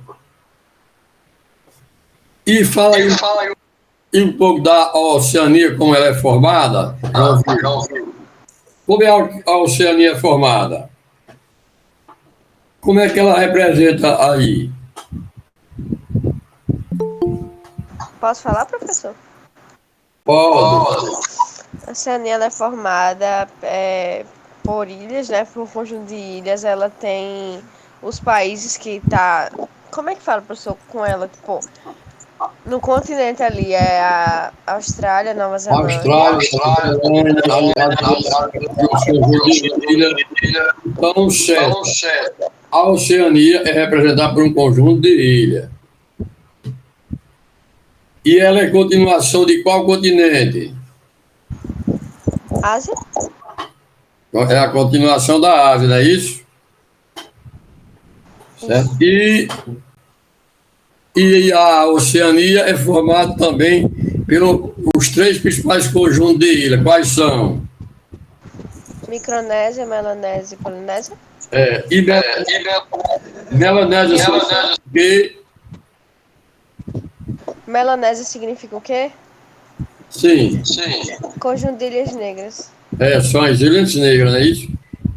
E fala aí um pouco da Oceania, como ela é formada. Como é a Oceania formada? Como é que ela representa aí? Posso falar, professor? Pode. A Oceania ela é formada por ilhas, né? Por um conjunto de ilhas. Ela tem os países que tá... Como é que fala, professor, com ela? Pô, no continente ali é a Austrália, Nova Zelândia. Então, certo. A Oceania é representada por um conjunto de ilhas. E ela é continuação de qual continente? Ásia? É a continuação da Ásia, não é isso? Certo? E a Oceania é formada também pelos 3 principais conjuntos de ilhas. Quais são? Micronésia, Melanésia e Polinésia? Melanésia que... Melanésia significa o quê? Sim. Conjunto de ilhas negras. São as Ilhas Negras, não é isso?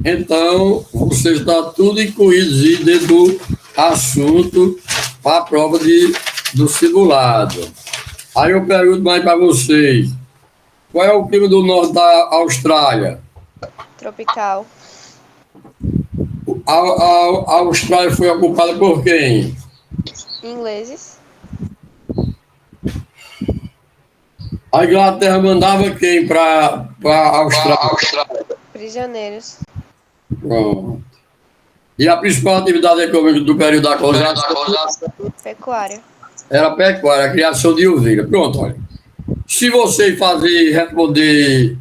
Então, você está tudo incluído dentro do assunto para a prova do simulado. Aí eu pergunto mais para vocês. Qual é o clima do norte da Austrália? Tropical. A Austrália foi ocupada por quem? Ingleses. A Inglaterra mandava quem para a Austrália? Prisioneiros. Pronto. E a principal atividade econômica do período da colonização? Pecuária. Era a pecuária, a criação de ovelha. Pronto, olha. Se você responder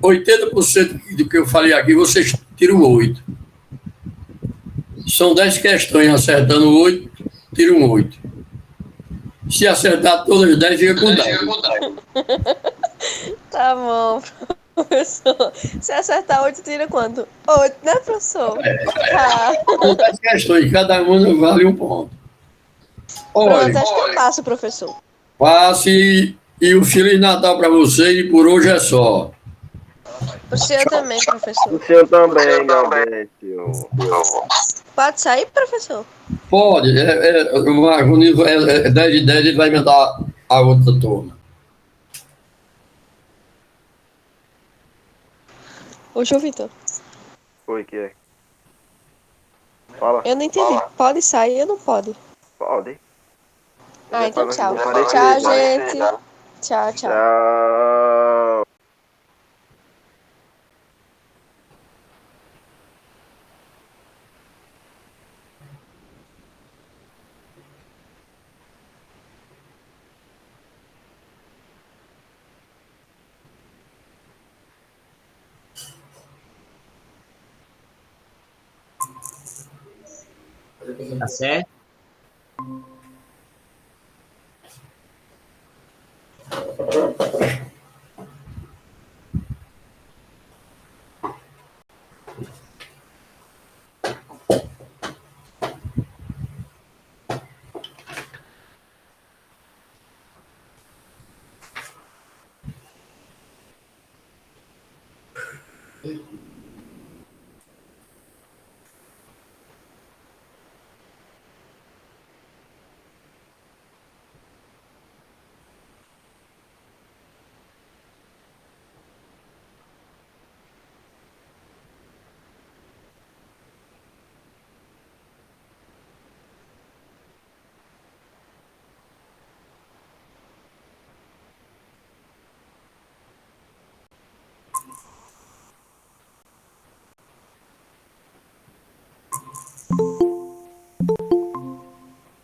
80% do que eu falei aqui, vocês tiram 8. São 10 questões, acertando 8, tiram 8. Se acertar todas as 10, fica com 10. Tá bom, professor. Se acertar 8, tira quanto? 8, né, professor? Tá. São 10 questões, cada uma vale um ponto. Pronto, acho que eu passo, professor. Passe e o Feliz Natal para você e por hoje é só. O senhor também, professor. O senhor também, Gaudêncio. Pode sair, professor? Pode. O nível é 10 de 10, ele vai inventar a outra turma. Ô, João Vitor. Oi, que é? Fala. Eu não entendi. Pode sair ou não pode? Pode. Ah, então tchau. Aparecer, Tchau, tá? gente. Tchau. Tchau. Tá certo?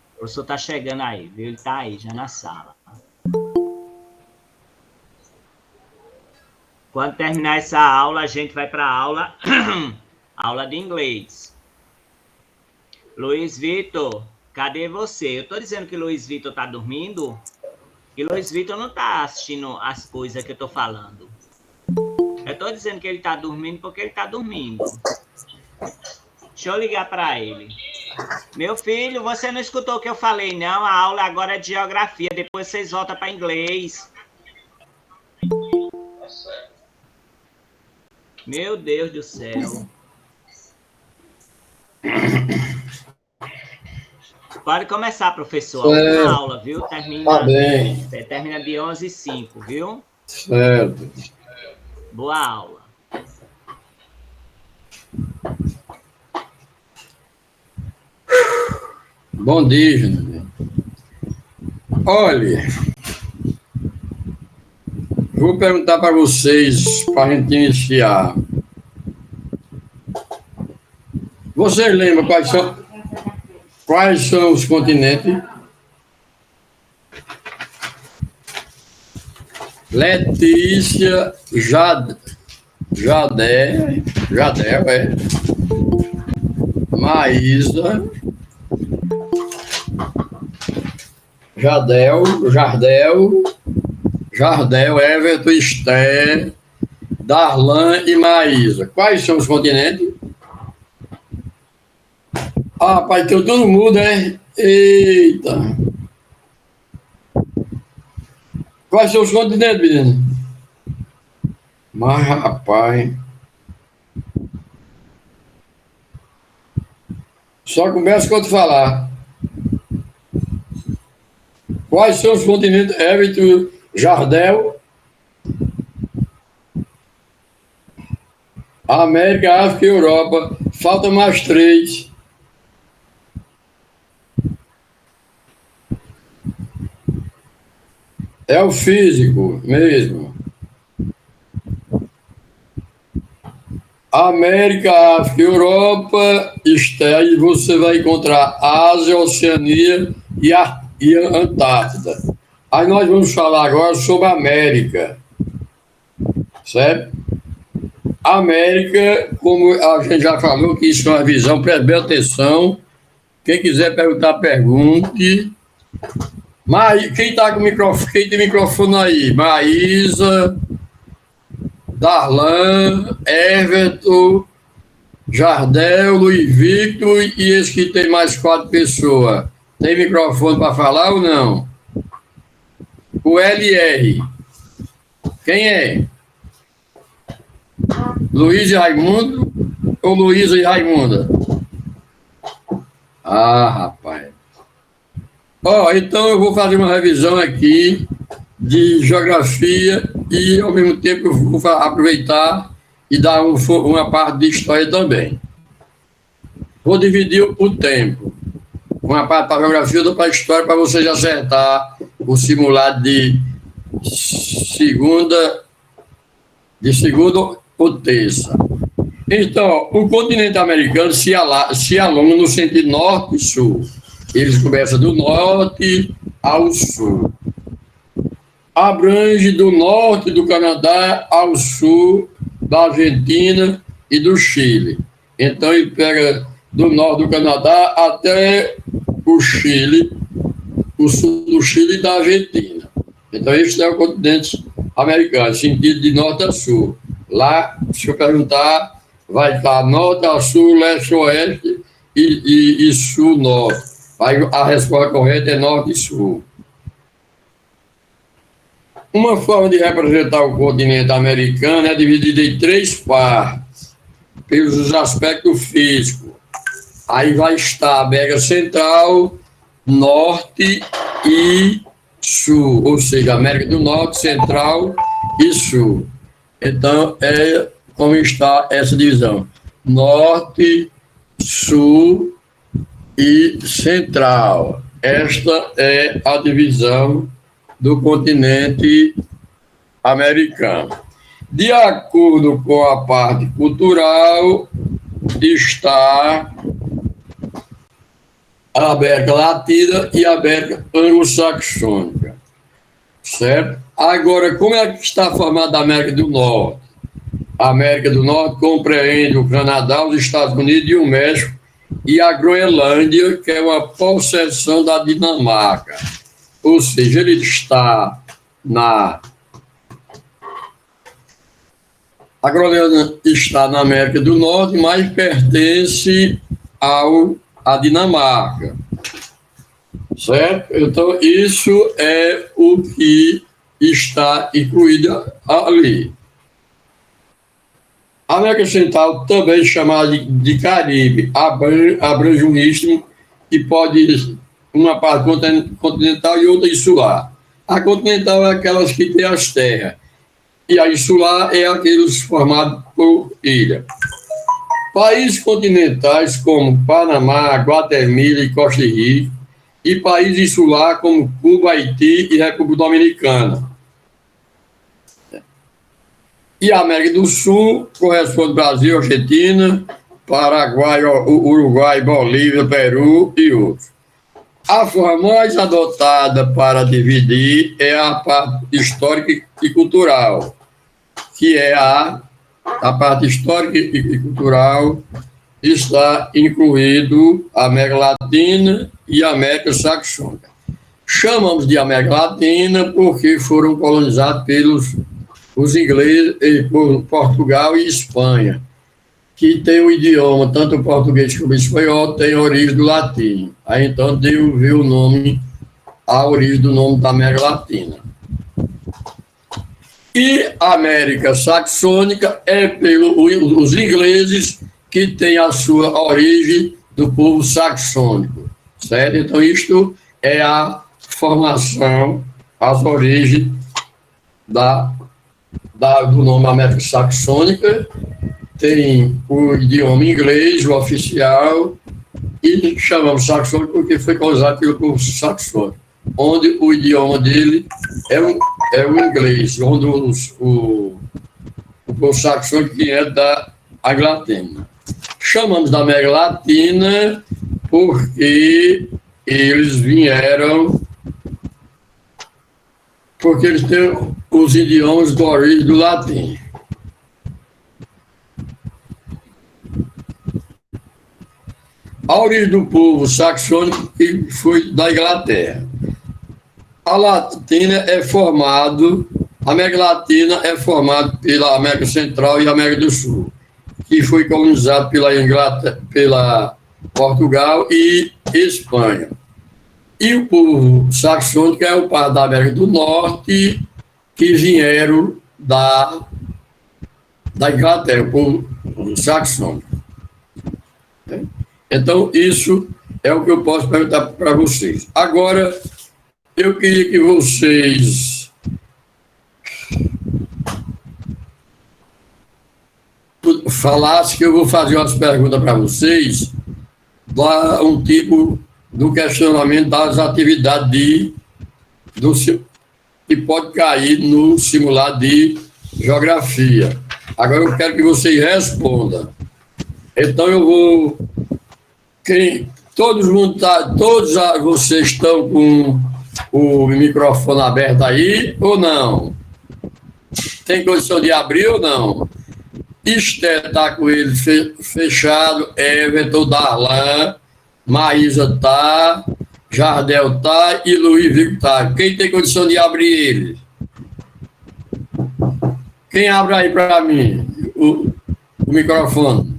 O professor está chegando aí, viu? Ele está aí, já na sala. Quando terminar essa aula, a gente vai para a aula, aula de inglês. Luiz Vitor, cadê você? Eu estou dizendo que Luiz Vitor está dormindo e Luiz Vitor não está assistindo as coisas que eu estou falando. Eu estou dizendo que ele está dormindo porque ele está dormindo. Deixa eu ligar para ele. Meu filho, você não escutou o que eu falei, não? A aula agora é de geografia, depois vocês voltam para inglês. Meu Deus do céu. Pode começar, professor. A última aula, viu? Tá bem. Termina de 11h05, viu? Certo. Boa aula. Bom dia, gente. Olha, vou perguntar para vocês, para a gente iniciar. Vocês lembram quais são os continentes? Letícia, Jadel, Maísa, Jardel, Everton, Esther, Darlan e Maísa. Quais são os continentes? Ah, pai, então todo mundo, é? Eita! Quais são os continentes, menino? Mas, rapaz... Só começa quando falar. Quais são os continentes? Everton, Jardel, América, África e Europa. Faltam mais 3. É o físico mesmo. América, África, Europa, aí você vai encontrar Ásia, Oceania e Antártida. Aí nós vamos falar agora sobre a América, certo? América, como a gente já falou, que isso é uma visão, preste bem atenção. Quem quiser perguntar, pergunte. Mas quem está com o microfone, quem tem microfone aí? Maísa, Darlan, Everton, Jardel, Luiz Victor e esse que tem mais 4 pessoas. Tem microfone para falar ou não? O LR. Quem é? Luiz e Raimundo ou Luísa e Raimunda? Ah, rapaz. Então eu vou fazer uma revisão aqui de geografia e, ao mesmo tempo, eu vou aproveitar e dar uma parte de história também. Vou dividir o tempo. Uma parte para geografia e outra para história, para vocês acertar o simulado de segunda ou terça. Então, o continente americano se alonga no sentido norte e sul. Eles começam do norte ao sul. Abrange do norte do Canadá ao sul da Argentina e do Chile. Então, ele pega do norte do Canadá até o Chile, o sul do Chile e da Argentina. Então, este é o continente americano, sentido de norte a sul. Lá, se eu perguntar, vai estar norte a sul, leste a oeste e sul-norte. A resposta correta é norte e sul. Uma forma de representar o continente americano é dividida em 3 partes, pelos aspectos físicos. Aí vai estar a América Central, Norte e Sul, ou seja, América do Norte, Central e Sul. Então, é como está essa divisão: Norte, Sul e Central. Esta é a divisão do continente americano. De acordo com a parte cultural, está a América Latina e a América Anglo-Saxônica, certo? Agora, como é que está formada a América do Norte? A América do Norte compreende o Canadá, os Estados Unidos e o México, e a Groenlândia, que é uma possessão da Dinamarca. Ou seja, ele está a Groenlândia está na América do Norte, mas pertence à Dinamarca, certo? Então, isso é o que está incluído ali. A América Central, também chamada de Caribe, abrange um istmo que pode uma parte continental e outra insular. A continental é aquelas que tem as terras, e a insular é aqueles formados por ilha. Países continentais como Panamá, Guatemala e Costa Rica, e países insulares como Cuba, Haiti e República Dominicana. E a América do Sul corresponde ao Brasil, Argentina, Paraguai, Uruguai, Bolívia, Peru e outros. A forma mais adotada para dividir é a parte histórica e cultural, que é a parte histórica e cultural está incluído a América Latina e a América Saxônica. Chamamos de América Latina porque foram colonizados pelos os ingleses, por Portugal e Espanha, que tem o idioma, tanto o português como o espanhol, tem origem do latim. Aí então veio o nome, a origem do nome da América Latina. E a América Saxônica é pelos ingleses, que tem a sua origem do povo saxônico, certo? Então isto é a formação, as origens do nome América Saxônica. Tem o idioma inglês, o oficial, e chamamos saxônico porque foi colonizado pelo povo saxônico, onde o idioma dele é o inglês, onde o povo saxônico que é da Inglaterra. Chamamos da América Latina porque eles vieram, porque eles têm os idiomas de origem do latim. A origem do povo saxônico foi da Inglaterra. A América Latina é formada pela América Central e América do Sul, que foi colonizado pela Inglaterra, pela Portugal e Espanha. E o povo saxônico é o parte da América do Norte, que vieram da Inglaterra, o povo saxônico. Então, isso é o que eu posso perguntar para vocês. Agora, eu queria que vocês falassem, que eu vou fazer umas perguntas para vocês, dar um tipo do questionamento das atividades que pode cair no simulado de geografia. Agora eu quero que vocês respondam. Então eu vou... Todos vocês estão com o microfone aberto aí ou não? Tem condição de abrir ou não? Esté está com ele fechado, Everton, Darlan, Maísa tá, Jardel tá e Luiz Vitor tá. Quem tem condição de abrir ele? Quem abre aí para mim o microfone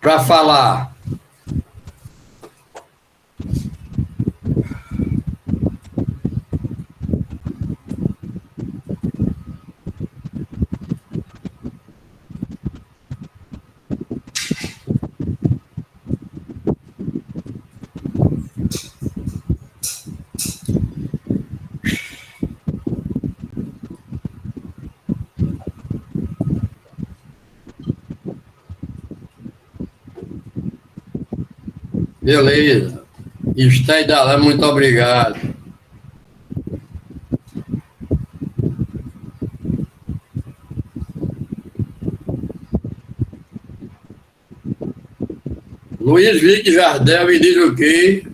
para falar? Beleza. Está e Darlan, muito obrigado. Luiz Vique Jardel me diz o quê?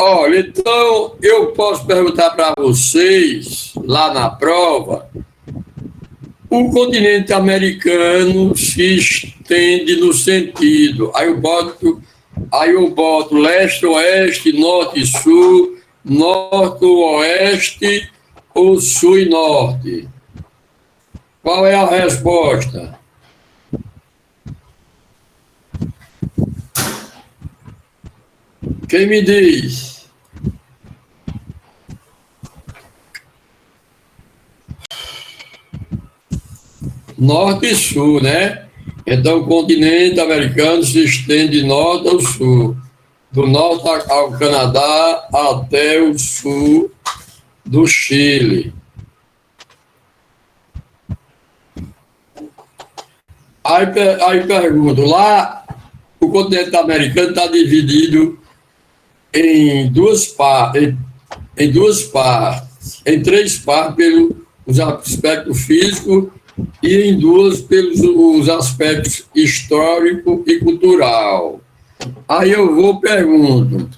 Olha, então eu posso perguntar para vocês, lá na prova, o continente americano se estende no sentido, aí eu boto leste, oeste, norte e sul, norte, oeste ou sul e norte. Qual é a resposta? Quem me diz? Norte e sul, né? Então o continente americano se estende de norte ao sul, do norte ao Canadá até o sul do Chile. Aí pergunto, lá o continente americano está dividido em duas partes, em três partes pelos aspectos físicos e em duas pelos os aspectos histórico e cultural. Aí eu pergunto,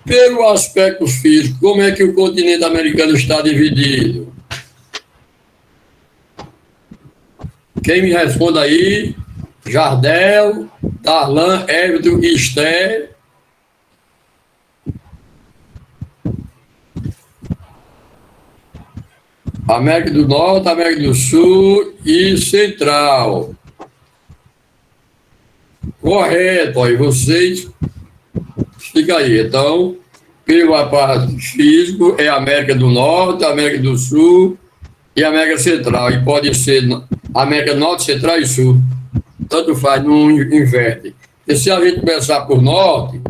pelo aspecto físico, como é que o continente americano está dividido? Quem me responde aí? Jardel, Darlan, Everton e Esther. América do Norte, América do Sul e Central. Correto, aí vocês fica aí. Então, pelo parte físico é América do Norte, América do Sul e América Central. E pode ser América Norte, Central e Sul. Tanto faz, não inverte. E se a gente começar por Norte,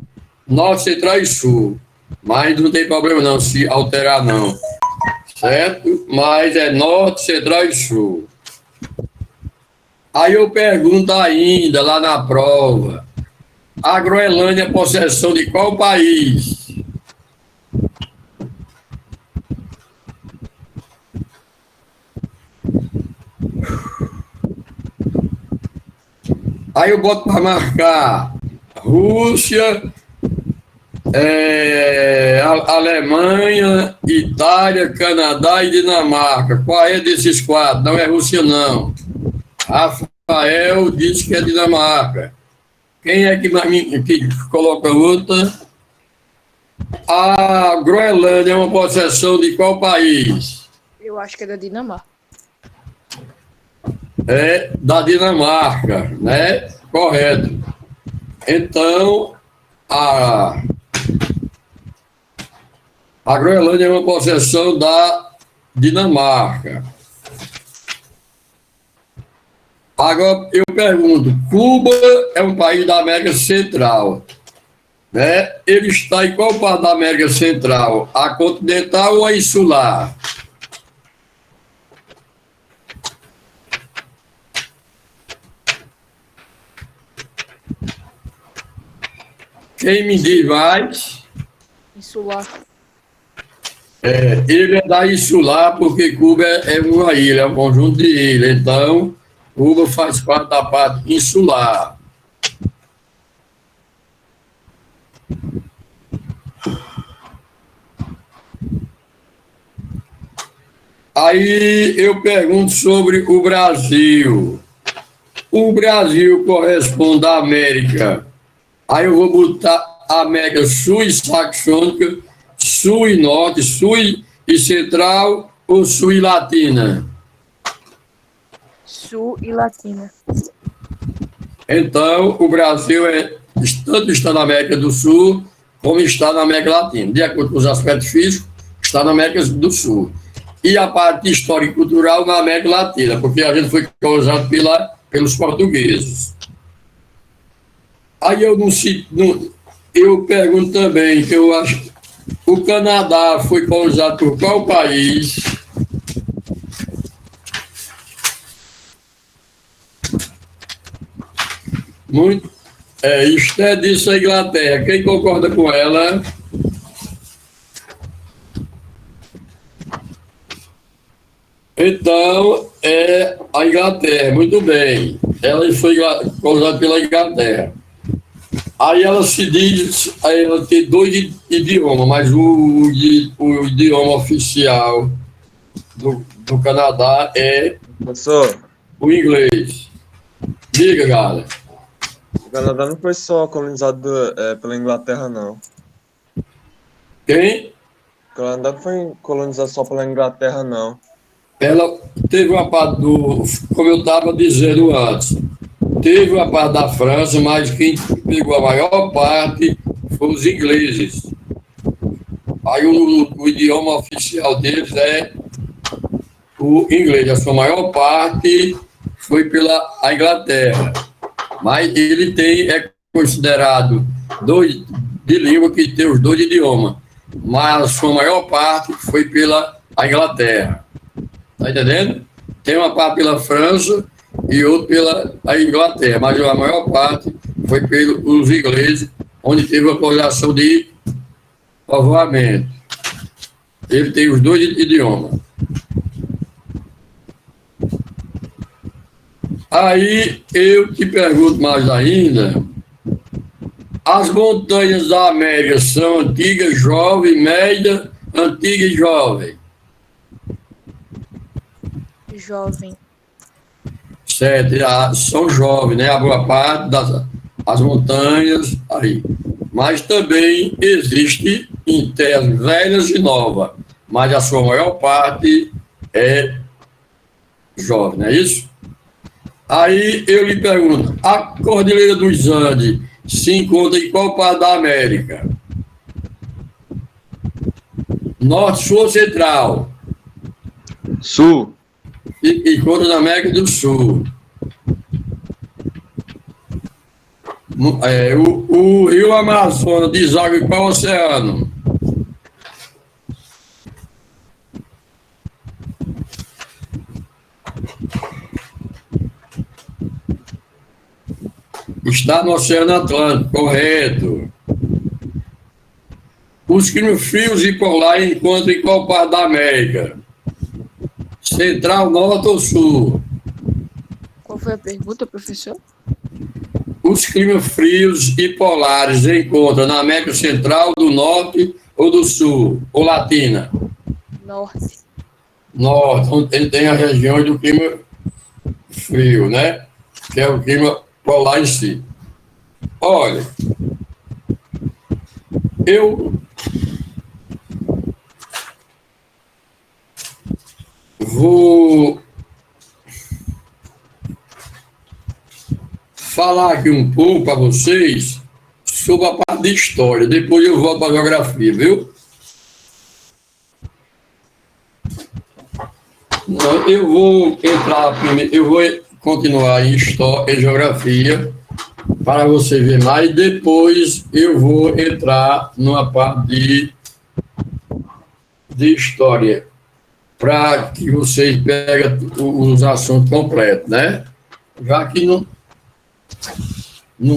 Norte, Central e Sul. Mas não tem problema não, se alterar não. Certo? Mas é Norte, Central e Sul. Aí eu pergunto ainda, lá na prova, a Groenlândia é possessão de qual país? Aí eu boto para marcar Rússia, Alemanha, Itália, Canadá e Dinamarca. Qual é desses quatro? Não é Rússia, não. Rafael disse que é Dinamarca. Quem é que coloca outra? A Groenlândia é uma possessão de qual país? Eu acho que é da Dinamarca. É da Dinamarca, né? Correto. Então, a Groenlândia é uma possessão da Dinamarca. Agora eu pergunto, Cuba é um país da América Central, né? Ele está em qual parte da América Central? A continental ou a insular? Quem me diz mais? Insular. Ele é da insular porque Cuba é uma ilha, é um conjunto de ilhas. Então, Cuba faz parte da parte insular. Aí eu pergunto sobre o Brasil. O Brasil corresponde à América. Aí eu vou botar América Sul e Saxônica, Sul e Norte, Sul e Central ou Sul e Latina? Sul e Latina. Então, o Brasil tanto está na América do Sul como está na América Latina. De acordo com os aspectos físicos, está na América do Sul. E a parte histórica e cultural na América Latina, porque a gente foi colonizado pelos portugueses. Aí eu pergunto também, que eu acho, o Canadá foi colonizado por qual país? Muito. Isto disse a Inglaterra. Quem concorda com ela? Então, é a Inglaterra, muito bem. Ela foi colonizada pela Inglaterra. Aí ela ela tem dois idiomas, mas o idioma oficial do Canadá é Professor, o inglês. Diga, galera. o Canadá não foi só colonizado pela Inglaterra, não. Quem? O Canadá não foi colonizado só pela Inglaterra, não. Ela teve uma parte como eu estava dizendo antes, teve uma parte da França, mas quem pegou a maior parte foi os ingleses. Aí o idioma oficial deles é o inglês. A sua maior parte foi pela Inglaterra. Mas ele é considerado de língua que tem os dois idiomas. Mas a sua maior parte foi pela Inglaterra. Está entendendo? Tem uma parte pela França e outra pela Inglaterra, mas a maior parte foi pelos ingleses, onde teve uma colonização de povoamento. Ele tem os dois idiomas. Aí eu te pergunto mais ainda, as montanhas da América são antigas, jovem, média, antiga e jovem? Jovem. Certo, são jovens, né? A boa parte das montanhas aí. Mas também existe em terras velhas e novas, mas a sua maior parte é jovem, não é isso? Aí eu lhe pergunto, a Cordilheira dos Andes se encontra em qual parte da América? Norte, Sul ou Central? Sul. E encontra na América do Sul. O rio Amazonas deságua em qual oceano? Está no Oceano Atlântico, correto. Os climas frios e polares encontram em qual parte da América? Central, Norte ou Sul? Qual foi a pergunta, professor? Os climas frios e polares encontram na América Central, do Norte ou do Sul? Ou Latina? Norte. Norte, onde tem a região do clima frio, né? Que é o clima polar em si. Olha, eu vou falar aqui um pouco para vocês sobre a parte de história. Depois eu volto para a geografia, viu? Não, eu vou entrar primeiro, eu vou continuar em história e geografia para você ver mais. Depois eu vou entrar numa parte de história, para que vocês peguem os assuntos completos, né? Já que não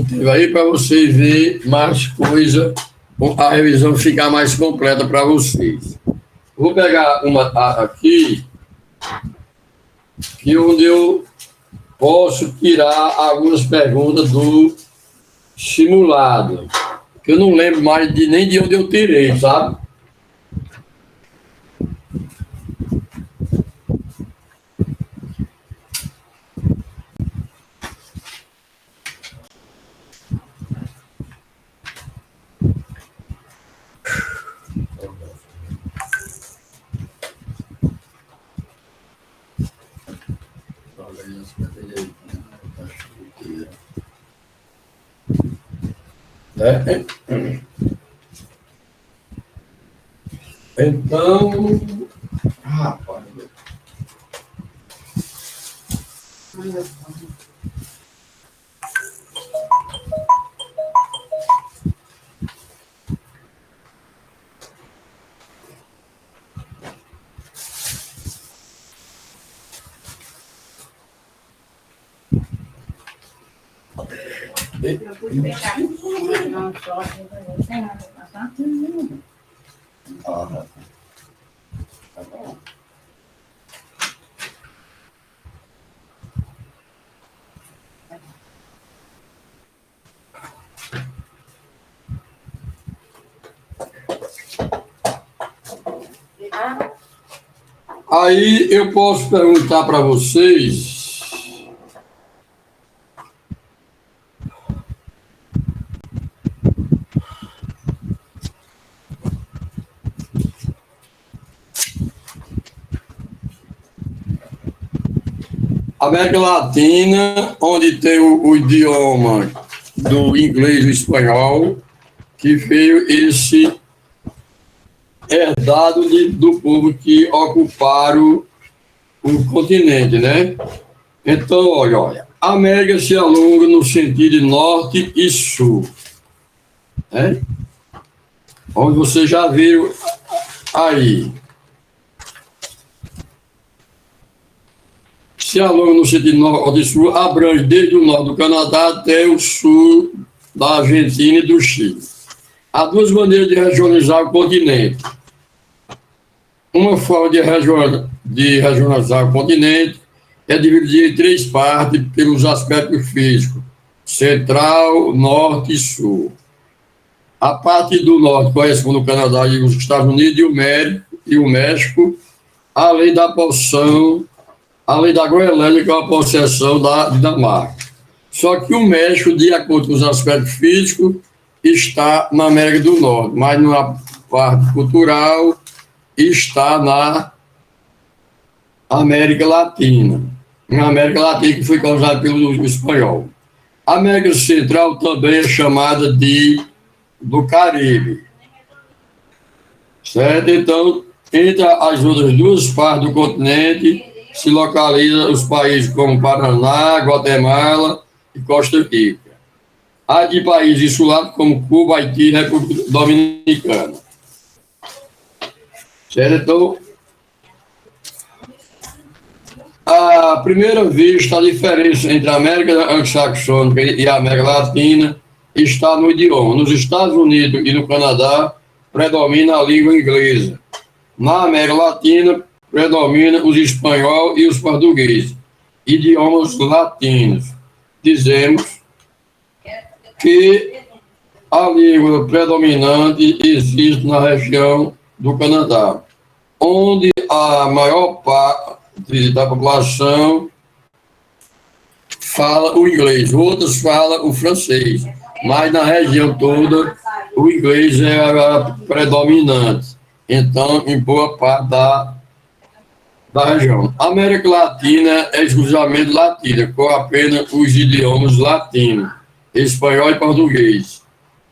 teve aí, para vocês verem mais coisa, a revisão ficar mais completa para vocês. Vou pegar uma aqui, que onde eu posso tirar algumas perguntas do simulado, que eu não lembro mais nem de onde eu tirei, sabe? Né? Então, rapaz, aí eu posso perguntar para vocês. América Latina, onde tem o idioma do inglês e do espanhol, que veio esse herdado do povo que ocuparam o continente, né? Então, olha, a América se alonga no sentido de norte e sul, né? Onde vocês já viram aí. Se alonga no sentido norte e sul, abrange desde o norte do Canadá até o sul da Argentina e do Chile. Há duas maneiras de regionalizar o continente. Uma forma de regionalizar o continente é dividir em três partes pelos aspectos físicos: central, norte e sul. A parte do norte corresponde ao Canadá e os Estados Unidos e o México, além da Groenlândia, que é uma possessão da Dinamarca. Só que o México, de acordo com os aspectos físicos, está na América do Norte, mas na parte cultural está na América Latina. Na América Latina, que foi causada pelo espanhol. A América Central também é chamada do Caribe. Certo? Então, entre as outras duas partes do continente, se localiza os países como Paraná, Guatemala e Costa Rica. Há de países insulados como Cuba, Haiti e República Dominicana. Certo? Então, à primeira vista, a diferença entre a América anglo-saxônica e a América Latina está no idioma. Nos Estados Unidos e no Canadá, predomina a língua inglesa. Na América Latina, predomina os espanhol e os português, idiomas latinos. Dizemos que a língua predominante existe na região do Canadá, onde a maior parte da população fala o inglês, outros falam o francês, mas na região toda o inglês é predominante. Então, em boa parte da região. A América Latina é exclusivamente latina, com apenas os idiomas latinos, espanhol e português.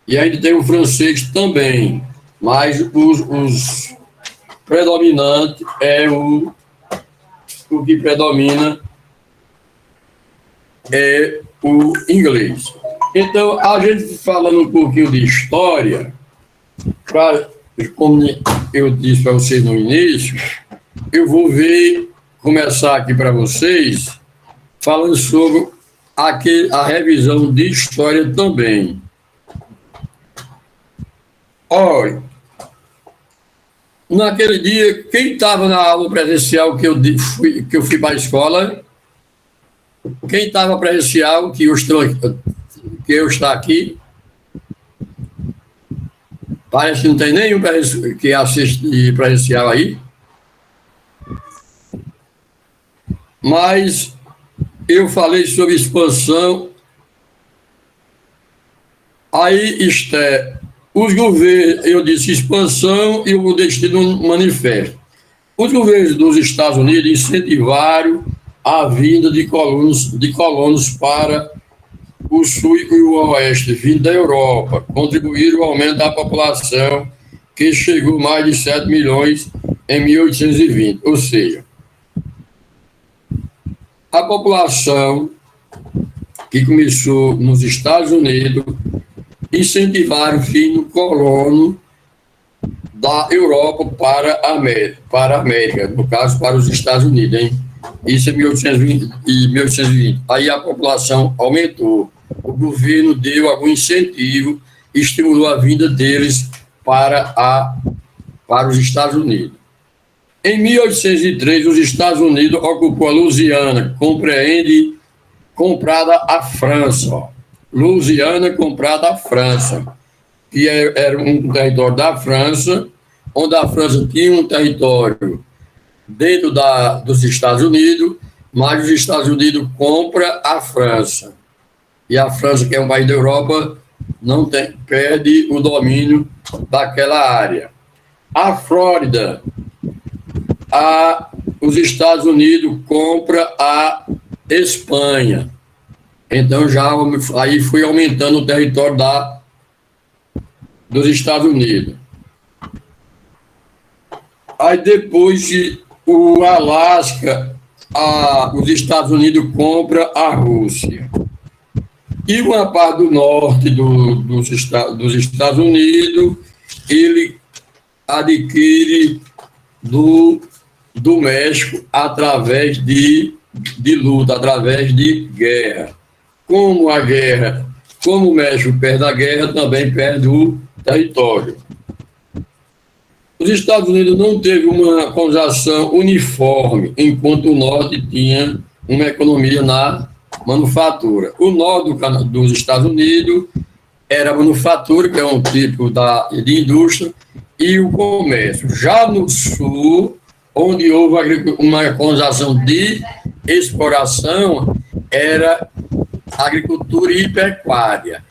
E ainda tem o francês também, mas os predominante é o que predomina é o inglês. Então, a gente falando um pouquinho de história, como eu disse para vocês no início, eu vou começar aqui para vocês, falando sobre a revisão de história também. Olha, naquele dia, quem estava na aula presencial que eu fui para a escola, quem estava presencial, que eu estou aqui, parece que não tem nenhum que assiste presencial aí, mas eu falei sobre expansão. Aí, os governos, eu disse expansão e o destino manifesto. Os governos dos Estados Unidos incentivaram a vinda de colonos para o sul e o oeste, vindo da Europa, contribuíram ao aumento da população, que chegou a mais de 7 milhões em 1820. Ou seja, a população que começou nos Estados Unidos incentivaram o fim colono da Europa para a América, no caso, para os Estados Unidos, hein? Isso em 1820. Aí a população aumentou. O governo deu algum incentivo, estimulou a vinda deles para os Estados Unidos. Em 1803, os Estados Unidos ocupou a Louisiana, comprada à França. Ó. Louisiana comprada à França, que era um território da França, onde a França tinha um território dentro dos Estados Unidos, mas os Estados Unidos compra a França. E a França, que é um país da Europa, perde o domínio daquela área. A Flórida, os Estados Unidos compra a Espanha. Então, aí foi aumentando o território dos Estados Unidos. Aí depois, o Alasca, os Estados Unidos compra a Rússia. E uma parte do norte dos Estados Unidos, ele adquire do México através de luta, através de guerra. Como o México perde a guerra, também perde o território. Os Estados Unidos não teve uma colonização uniforme, enquanto o norte tinha uma economia na manufatura. O norte dos Estados Unidos era a manufatura, que é um tipo de indústria, e o comércio. Já no sul, onde houve uma colonização de exploração, era agricultura e pecuária.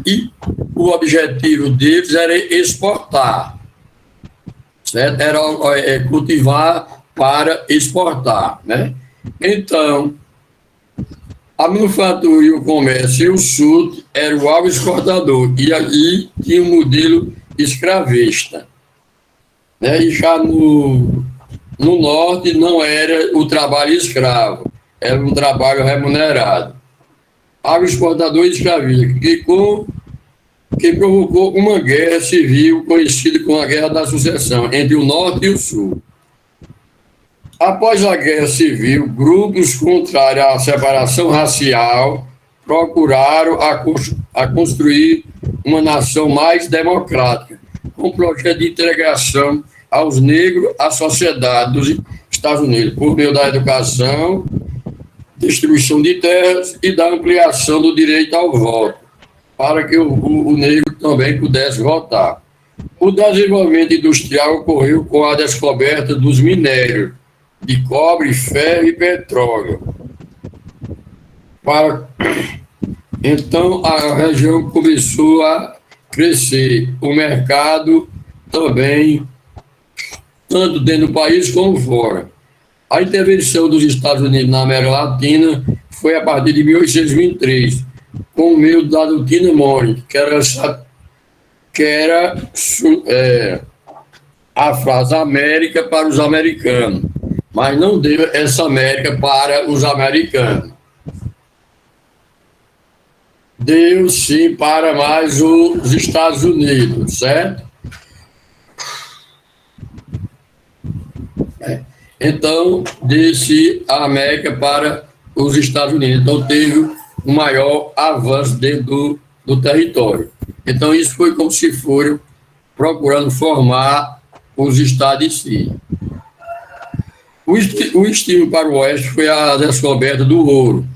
E o objetivo deles era exportar, certo? Era cultivar para exportar, né? Então, a manufatura e o comércio e o sul era o alvo exportador, e aí tinha um modelo escravista, né? E já no norte não era o trabalho escravo, era um trabalho remunerado. Alvo exportador e escravista, que provocou uma guerra civil conhecida como a Guerra da Sucessão, entre o norte e o sul. Após a Guerra Civil, grupos contrários à separação racial procuraram a construir uma nação mais democrática, com um projeto de integração aos negros à sociedade dos Estados Unidos, por meio da educação, distribuição de terras e da ampliação do direito ao voto, para que o negro também pudesse votar. O desenvolvimento industrial ocorreu com a descoberta dos minérios de cobre, ferro e petróleo. Então, a região começou a crescer. O mercado também, tanto dentro do país como fora. A intervenção dos Estados Unidos na América Latina foi a partir de 1823, com o meio da doutrina Monroe, que era a frase América para os americanos, mas não deu essa América para os americanos. Deu, sim, para mais os Estados Unidos, certo? Então, desse a América para os Estados Unidos. Então, teve um maior avanço dentro do território. Então, isso foi como se foram procurando formar os estados em si. O estímulo para o Oeste foi a descoberta do ouro,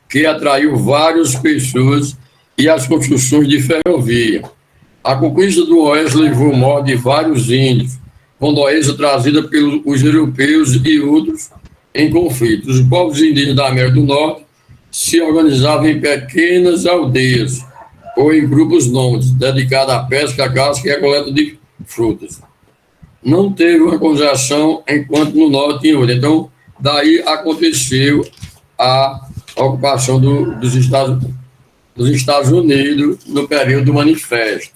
que atraiu várias pessoas, e as construções de ferrovia. A conquista do Oeste levou à morte de vários índios, com doença trazida pelos europeus e outros em conflitos. Os povos indígenas da América do Norte se organizavam em pequenas aldeias ou em grupos nômades, dedicados à pesca, à caça e à coleta de frutas. Não teve uma colonização enquanto no Norte tinha outra. Então, daí aconteceu a ocupação dos Estados Unidos no período do Manifesto.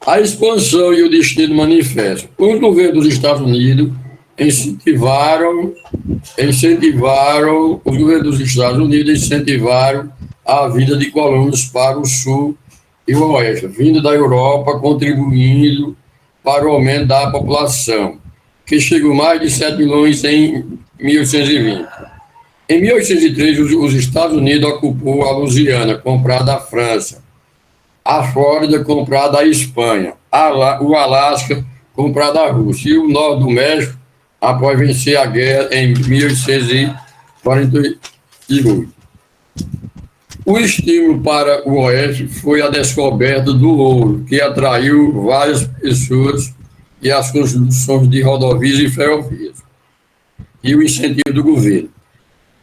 A expansão e o destino do Manifesto. Os governos dos Estados Unidos incentivaram os governos dos Estados Unidos incentivaram a vinda de colonos para o Sul e o Oeste, vindo da Europa, contribuindo para o aumento da população, que chegou a mais de 7 milhões em 1820. Em 1803, os Estados Unidos ocupou a Louisiana, comprada da França, a Flórida, comprada da Espanha, o Alasca, comprado da Rússia, e o Norte do México, após vencer a guerra em 1848. O estímulo para o Oeste foi a descoberta do ouro, que atraiu várias pessoas, e as construções de rodovias e ferrovias, e o incentivo do governo.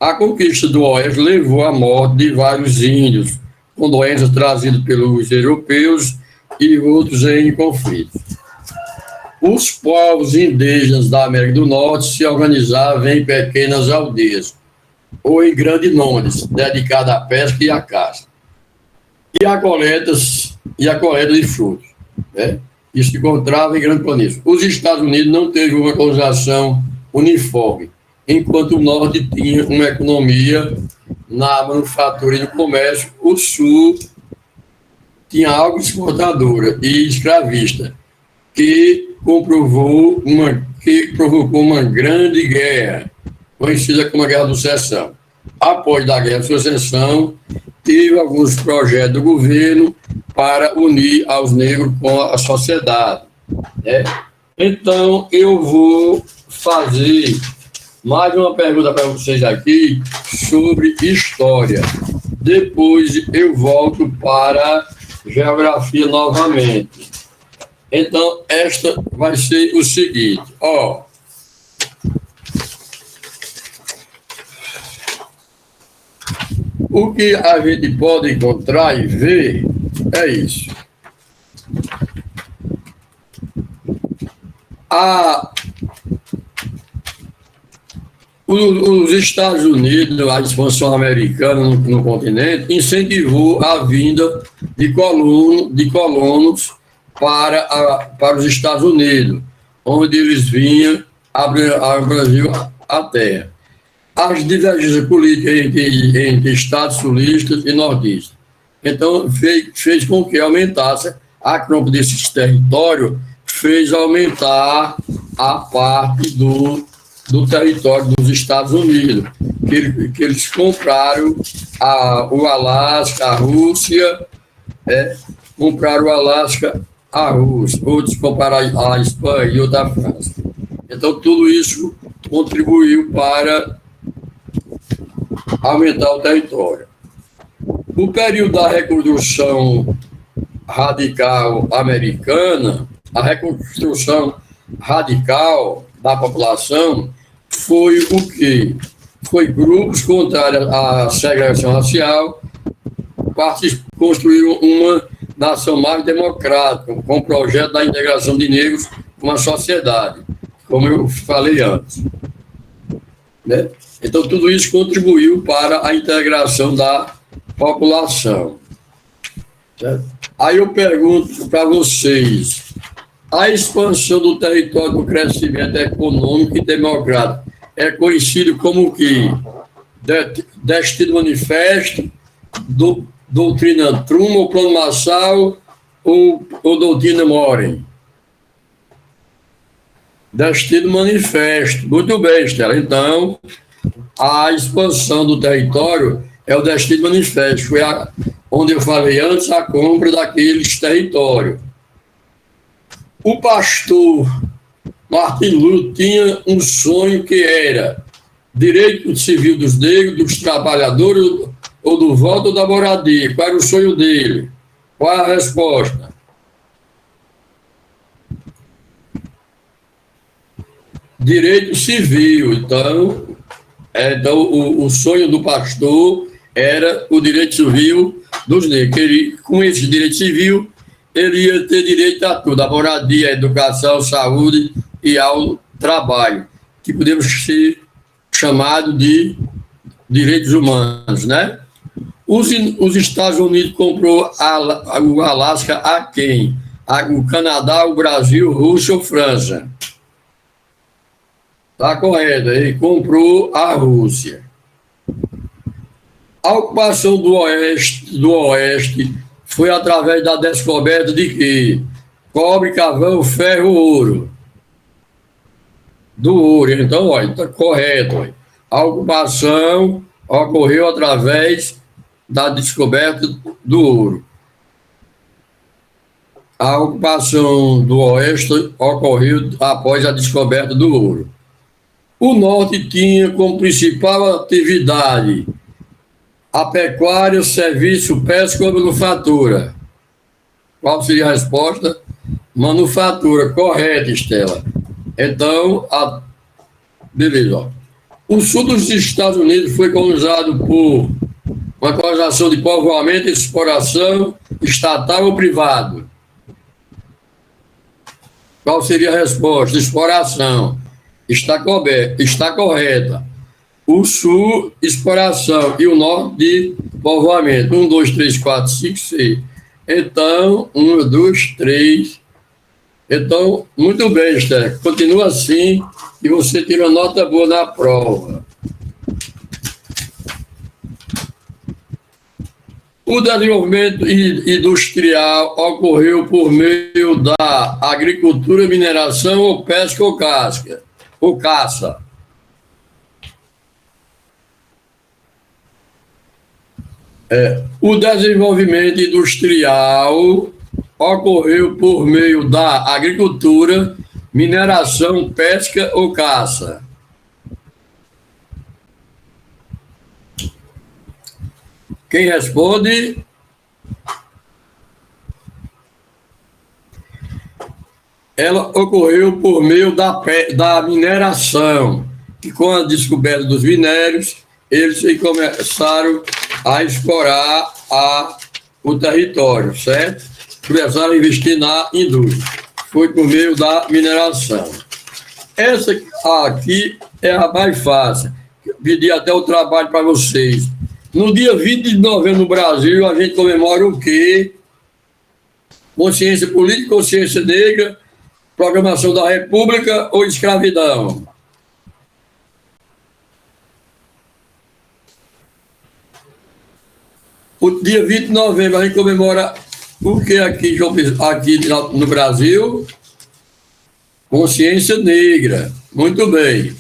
A conquista do Oeste levou à morte de vários índios, com doenças trazidas pelos europeus e outros em conflito. Os povos indígenas da América do Norte se organizavam em pequenas aldeias, ou em grandes nômades, dedicadas à pesca e à caça, e a coleta de frutos, né? E se encontrava em grandes planícies. Os Estados Unidos não teve uma colonização uniforme, enquanto o Norte tinha uma economia na manufatura e no comércio, o Sul tinha algo exportadora e escravista, que provocou uma grande guerra, conhecida como a Guerra do Sucessão. Após a Guerra do Sucessão, teve alguns projetos do governo para unir aos negros com a sociedade, né? Então, eu vou fazer mais uma pergunta para vocês aqui sobre história. Depois eu volto para geografia novamente. Então, esta vai ser o seguinte, o que a gente pode encontrar e ver é isso. Os Estados Unidos, a expansão americana no continente, incentivou a vinda de colonos para os Estados Unidos, onde eles vinham ao Brasil a terra. As divergências políticas entre estados sulistas e nortistas. Então, fez com que aumentasse a compra desses territórios, fez aumentar a parte do território dos Estados Unidos, que eles compraram o Alasca, a Rússia, compraram o Alasca, a Rússia, outros compraram a Espanha e outra a França. Então, tudo isso contribuiu para aumentar o território. No período da reconstrução radical americana, a reconstrução radical da população foi o quê? Foi grupos contrários à segregação racial, construíram uma nação mais democrática, com o projeto da integração de negros com a sociedade, como eu falei antes, né? Então, tudo isso contribuiu para a integração da população. Certo? Aí eu pergunto para vocês, a expansão do território do crescimento econômico e democrático é conhecido como o quê? Destino Manifesto, doutrina Truman, ou Plano Marshall, ou doutrina Moren? Destino Manifesto. Muito bem, Estela. Então, a expansão do território é o Destino Manifesto. Foi onde eu falei antes, a compra daqueles territórios. O pastor Martin Luther tinha um sonho que era direito civil dos negros, dos trabalhadores, ou do voto ou da moradia. Qual era o sonho dele? Qual é a resposta? Direito civil. Então o sonho do pastor era o direito civil dos negros. Com esse direito civil, ele ia ter direito a tudo, a moradia, a educação, a saúde e ao trabalho, que podemos ser chamados de direitos humanos, né? Os Estados Unidos comprou o Alasca a quem? O Canadá, o Brasil, Rússia ou França? Está correto, ele comprou a Rússia. A ocupação do Oeste foi através da descoberta de quê? Cobre, carvão, ferro, ouro. Do ouro. Então, olha, está correto. Olha. A ocupação ocorreu através da descoberta do ouro. A ocupação do Oeste ocorreu após a descoberta do ouro. O Norte tinha como principal atividade a pecuária, serviço, pesca ou manufatura. Qual seria a resposta? Manufatura, correto, Estela. Então, beleza. Ó. O sul dos Estados Unidos foi colonizado por uma colonização de povoamento e exploração estatal ou privado. Qual seria a resposta? Exploração. Está correta. O sul, exploração, e o norte de povoamento. 1, 2, 3, 4, 5, 6. Então, 1, 2, 3. Então, muito bem, Esther. Continua assim e você tira nota boa na prova. O desenvolvimento industrial ocorreu por meio da agricultura, mineração ou pesca ou caça. O desenvolvimento industrial ocorreu por meio da agricultura, mineração, pesca ou caça. Quem responde? Ela ocorreu por meio da mineração, que com a descoberta dos minérios, eles começaram a explorar o território, certo? Começaram a investir na indústria. Foi por meio da mineração. Essa aqui é a mais fácil. Pedi até o trabalho para vocês. No dia 20 de novembro no Brasil, a gente comemora o quê? Consciência política, consciência negra, proclamação da República ou escravidão? O dia 20 de novembro a gente comemora o que aqui no Brasil? Consciência negra. Muito bem.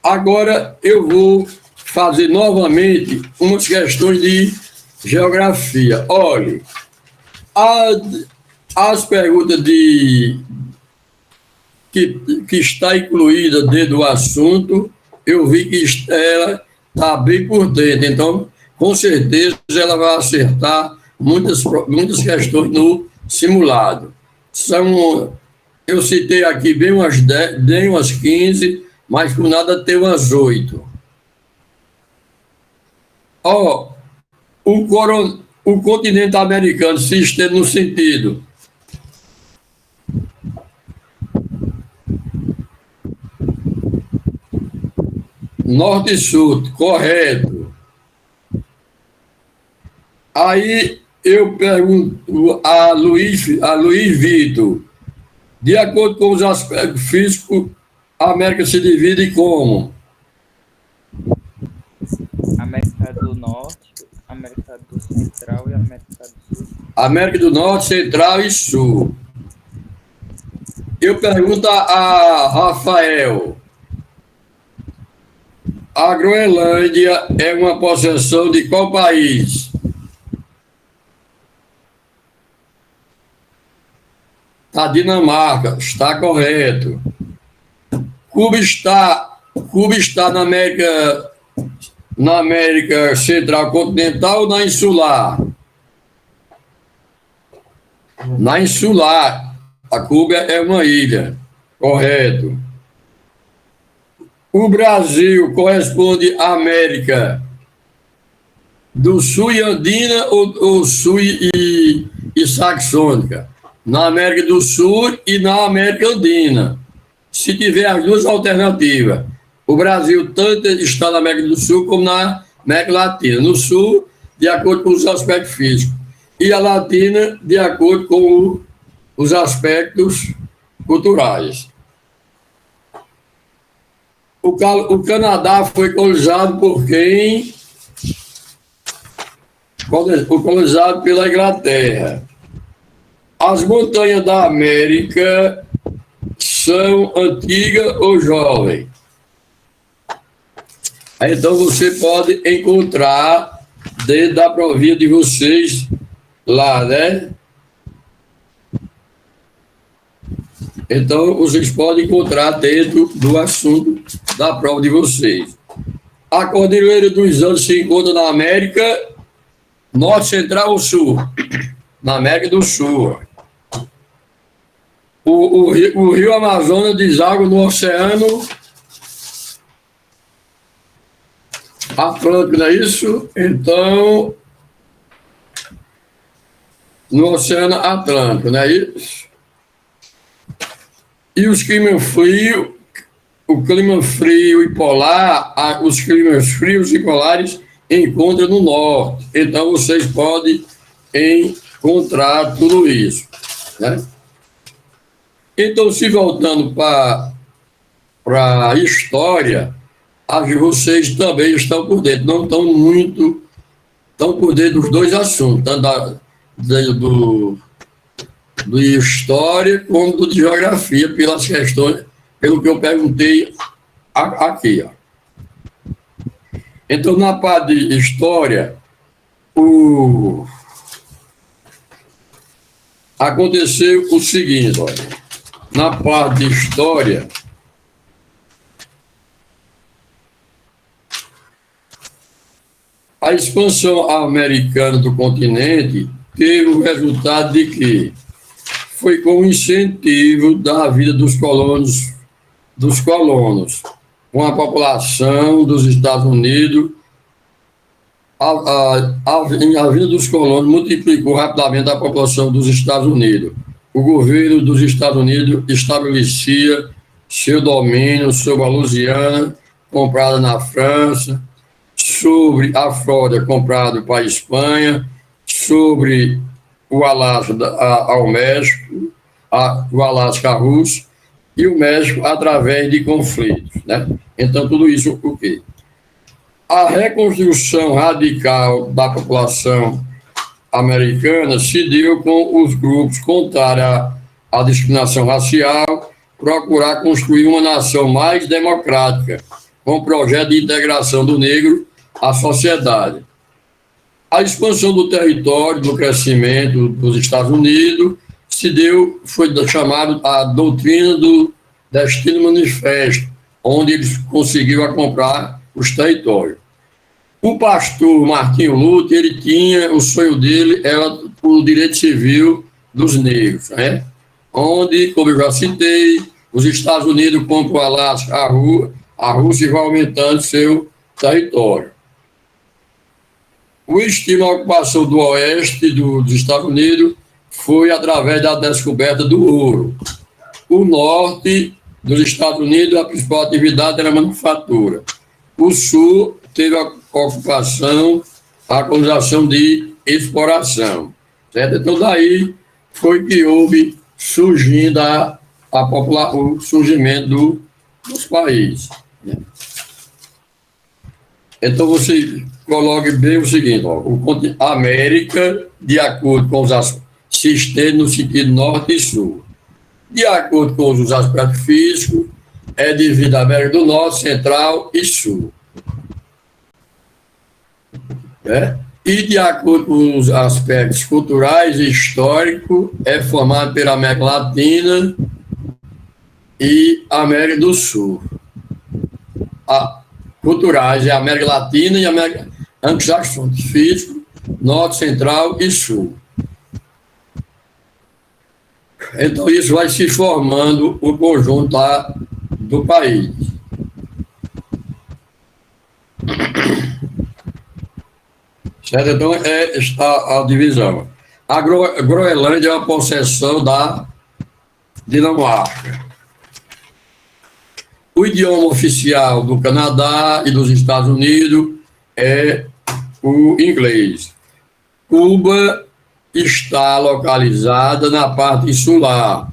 Agora eu vou fazer novamente umas questões de geografia. Olhe, as perguntas que está incluída dentro do assunto, eu vi que ela está bem por dentro. Então, com certeza, ela vai acertar muitas questões no simulado. Eu citei aqui bem umas 10, bem umas 15, mas por nada tem umas 8. O continente americano se estende no sentido norte e sul, correto. Aí eu pergunto a Luiz Vitor, de acordo com os aspectos físicos, a América se divide como? América do Norte, América do Central e América do Sul. América do Norte, Central e Sul. Eu pergunto a Rafael. A Groenlândia é uma possessão de qual país? A Dinamarca, está correto. Cuba está na América Central Continental ou na Insular? Na Insular. A Cuba é uma ilha. Correto. O Brasil corresponde à América do Sul e Andina ou Sul e Saxônica? Na América do Sul e na América Andina. Se tiver as duas alternativas, o Brasil tanto está na América do Sul como na América Latina. No Sul, de acordo com os aspectos físicos, e a Latina, de acordo com os aspectos culturais. O Canadá foi colonizado por quem? Colonizado pela Inglaterra. As montanhas da América são antigas ou jovens? Então você pode encontrar dentro da provinha de vocês lá, né? Então vocês podem encontrar dentro do assunto da prova de vocês. A Cordilheira dos Andes se encontra na América Norte, Central ou Sul? Na América do Sul. O rio Amazonas deságua no Oceano Atlântico, não é isso? Então, no Oceano Atlântico, não é isso? E os climas frios, o clima frio e polar, os climas frios e polares encontram no norte. Então, vocês podem encontrar tudo isso, né? Então, se voltando para a história, vocês também estão por dentro, não estão por dentro dos dois assuntos, tanto do história como do de geografia, pelas questões, pelo que eu perguntei aqui. Ó. Então, na parte de história, aconteceu o seguinte, olha. Na parte de história, a expansão americana do continente teve o resultado de que foi com o incentivo da vida dos colonos, com a população dos Estados Unidos, a vida dos colonos multiplicou rapidamente a população dos Estados Unidos. O governo dos Estados Unidos estabelecia seu domínio sobre a Louisiana, comprada na França, sobre a Flórida, comprada para a Espanha, sobre o Alasca ao México, o Alasca russo, e o México através de conflitos, né? Então, tudo isso o quê? A reconstrução radical da população americana se deu com os grupos contrários à discriminação racial, procurar construir uma nação mais democrática, com o projeto de integração do negro à sociedade. A expansão do território, do crescimento dos Estados Unidos, foi chamado a doutrina do Destino Manifesto, onde eles conseguiram comprar os territórios. O pastor Martinho Luther, ele tinha, o sonho dele era o direito civil dos negros, né? Onde, como eu já citei, os Estados Unidos compram o Alasca, a Rússia vai aumentando seu território. O estímulo à ocupação do oeste dos Estados Unidos foi através da descoberta do ouro. O norte dos Estados Unidos, a principal atividade era a manufatura. O sul teve a ocupação, a colonização de exploração. Certo? Então, daí foi que houve surgindo o surgimento dos países. Né? Então, você coloque bem o seguinte, ó, a América, de acordo com os se estende no sentido norte e sul. De acordo com os aspectos físicos, é dividida a América do Norte, Central e Sul. e, de acordo com os aspectos culturais e históricos, é formado pela América Latina e América do Sul. Culturais é a América Latina e América anglo-saxônica, físico, norte, central e sul. Então, isso vai se formando o conjunto lá do país. Certo? Então, está a divisão. A Groenlândia é uma possessão da Dinamarca. O idioma oficial do Canadá e dos Estados Unidos é o inglês. Cuba está localizada na parte insular,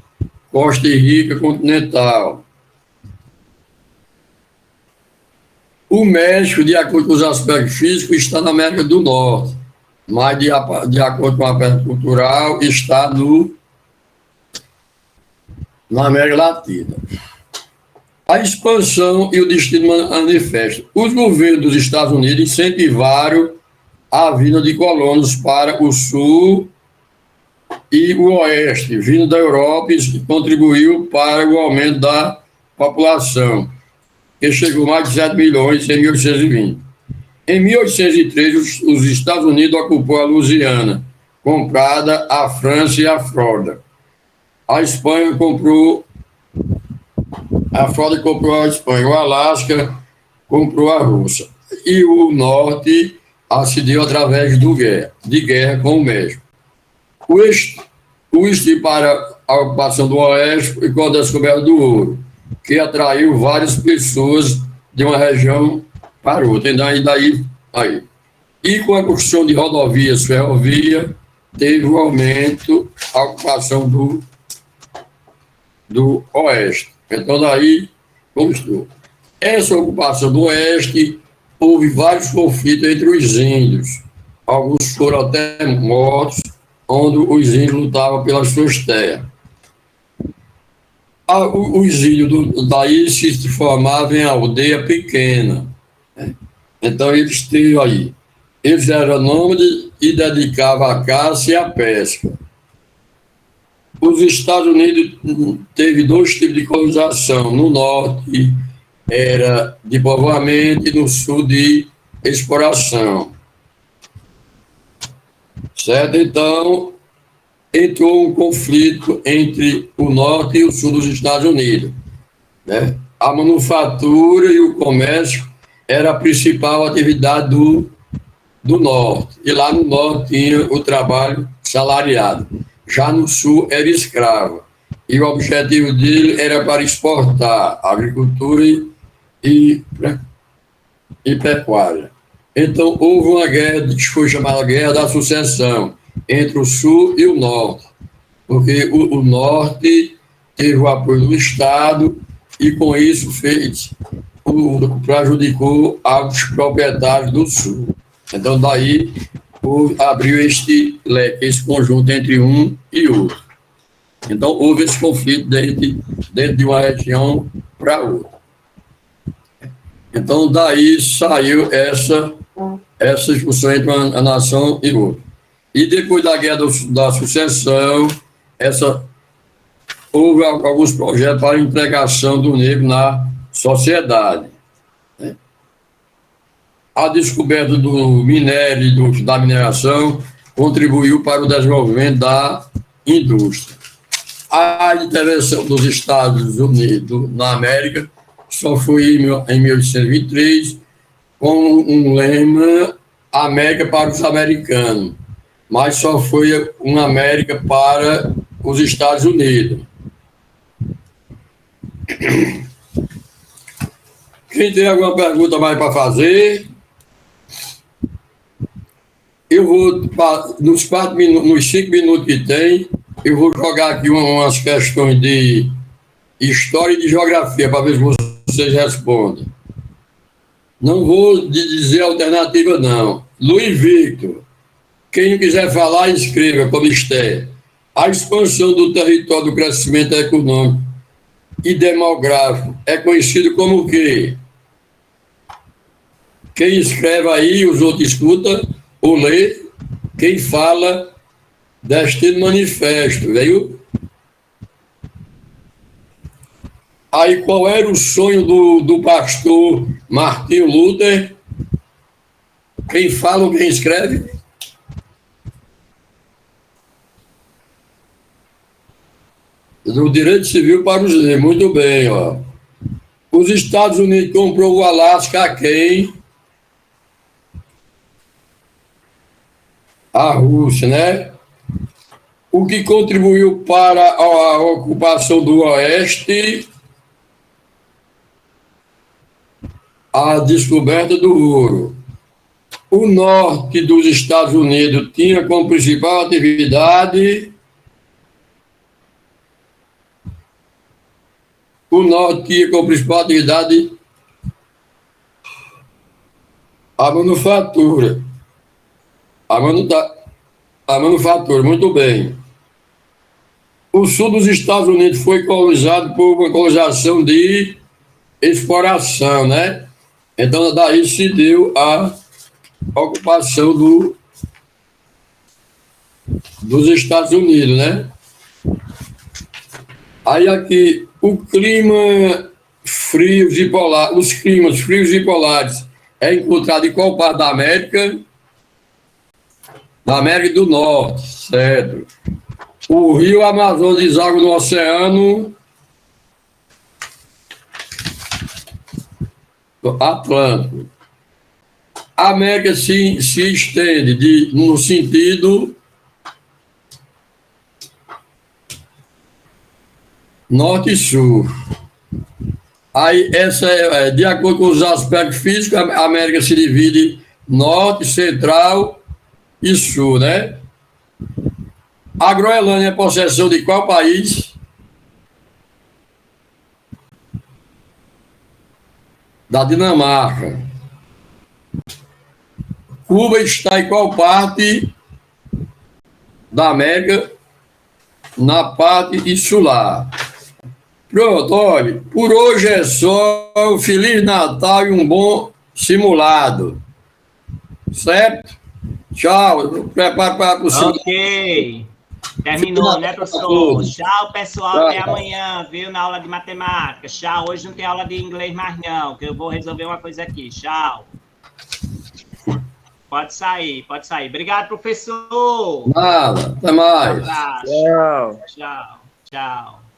Costa Rica continental. O México, de acordo com os aspectos físicos, está na América do Norte, mas de acordo com a aspecto cultural, está na América Latina. A expansão e o destino manifesto. Os governos dos Estados Unidos incentivaram a vinda de colonos para o sul e o oeste, vindo da Europa, e contribuiu para o aumento da população, que chegou a mais de 7 milhões em 1820. Em 1803, os Estados Unidos ocupou a Louisiana, comprada à França e à Flórida. A Espanha comprou a Espanha, o Alasca comprou a Rússia, e o Norte ascendeu através de guerra com o México. O Oeste para a ocupação do Oeste e com a descoberta do ouro, que atraiu várias pessoas de uma região para outra. Aí. E com a construção de rodovias, ferrovia, teve um aumento a ocupação do Oeste. Então, daí, como estou. Essa ocupação do Oeste, houve vários conflitos entre os índios. Alguns foram até mortos, onde os índios lutavam pelas suas terras. Os índios daí se formavam em aldeia pequena. Então, eles estavam aí. Eles eram nômades e dedicavam a caça e a pesca. Os Estados Unidos teve 2 tipos de colonização. No norte era de povoamento e no sul de exploração. Certo? Então, entrou um conflito entre o norte e o sul dos Estados Unidos. Né? A manufatura e o comércio era a principal atividade do norte. E lá no norte tinha o trabalho salariado. Já no sul era escravo. E o objetivo dele era para exportar agricultura e pecuária. Então, houve uma guerra que foi chamada Guerra da Sucessão, entre o sul e o norte. Porque o norte teve o apoio do Estado e, com isso, prejudicou aos proprietários do sul. Então, daí abriu este leque, esse conjunto entre um e outro. Então, houve esse conflito dentro de uma região para outra. Então, daí saiu essa discussão entre uma nação e outra. E depois da Guerra da Sucessão, houve alguns projetos para a integração do negro na sociedade. A descoberta do minério e da mineração contribuiu para o desenvolvimento da indústria. A intervenção dos Estados Unidos na América só foi em 1823, com um lema América para os americanos, mas só foi uma América para os Estados Unidos. Quem tem alguma pergunta mais para fazer? Eu vou, nos 5 minutos que tem, eu vou jogar aqui umas questões de história e de geografia, para ver se vocês respondem. Não vou dizer alternativa, não. Luiz Victor, quem quiser falar, escreva como está. A expansão do território do crescimento econômico e demográfico é conhecido como o quê? Quem escreve aí, os outros escutam, ou ler quem fala deste manifesto, viu? Aí qual era o sonho do pastor Martinho Luther? Quem fala ou quem escreve? Do direito civil para os negros. Muito bem, ó. Os Estados Unidos comprou o Alasca a quem? A Rússia, né? O que contribuiu para a ocupação do Oeste? A descoberta do ouro. O norte dos Estados Unidos tinha como principal atividade. O norte tinha como principal atividade a manufatura. A manufatura, muito bem. O sul dos Estados Unidos foi colonizado por uma colonização de exploração, né? Então, daí se deu a ocupação dos Estados Unidos, né? Aí aqui, o clima frio e polar, os climas frios e polares é encontrado em qual parte da América? Na América do Norte, certo. O rio Amazonas deságua no Oceano Atlântico. A América se estende no sentido norte e sul. Aí, de acordo com os aspectos físicos, a América se divide norte, central e sul, né? A Groenlândia é possessão de qual país? Da Dinamarca. Cuba está em qual parte da América? Na parte insular. Pronto, olha, por hoje é só. Um Feliz Natal e um bom simulado. Certo? Tchau. Prepara para o simulado. Ok. Terminou, né, professor? Tchau, pessoal. Tchau. Até amanhã, viu? Na aula de matemática. Tchau. Hoje não tem aula de inglês mais, não, que eu vou resolver uma coisa aqui. Tchau. Pode sair, pode sair. Obrigado, professor. Nada. Até mais. Um abraço. Tchau. Tchau. Tchau.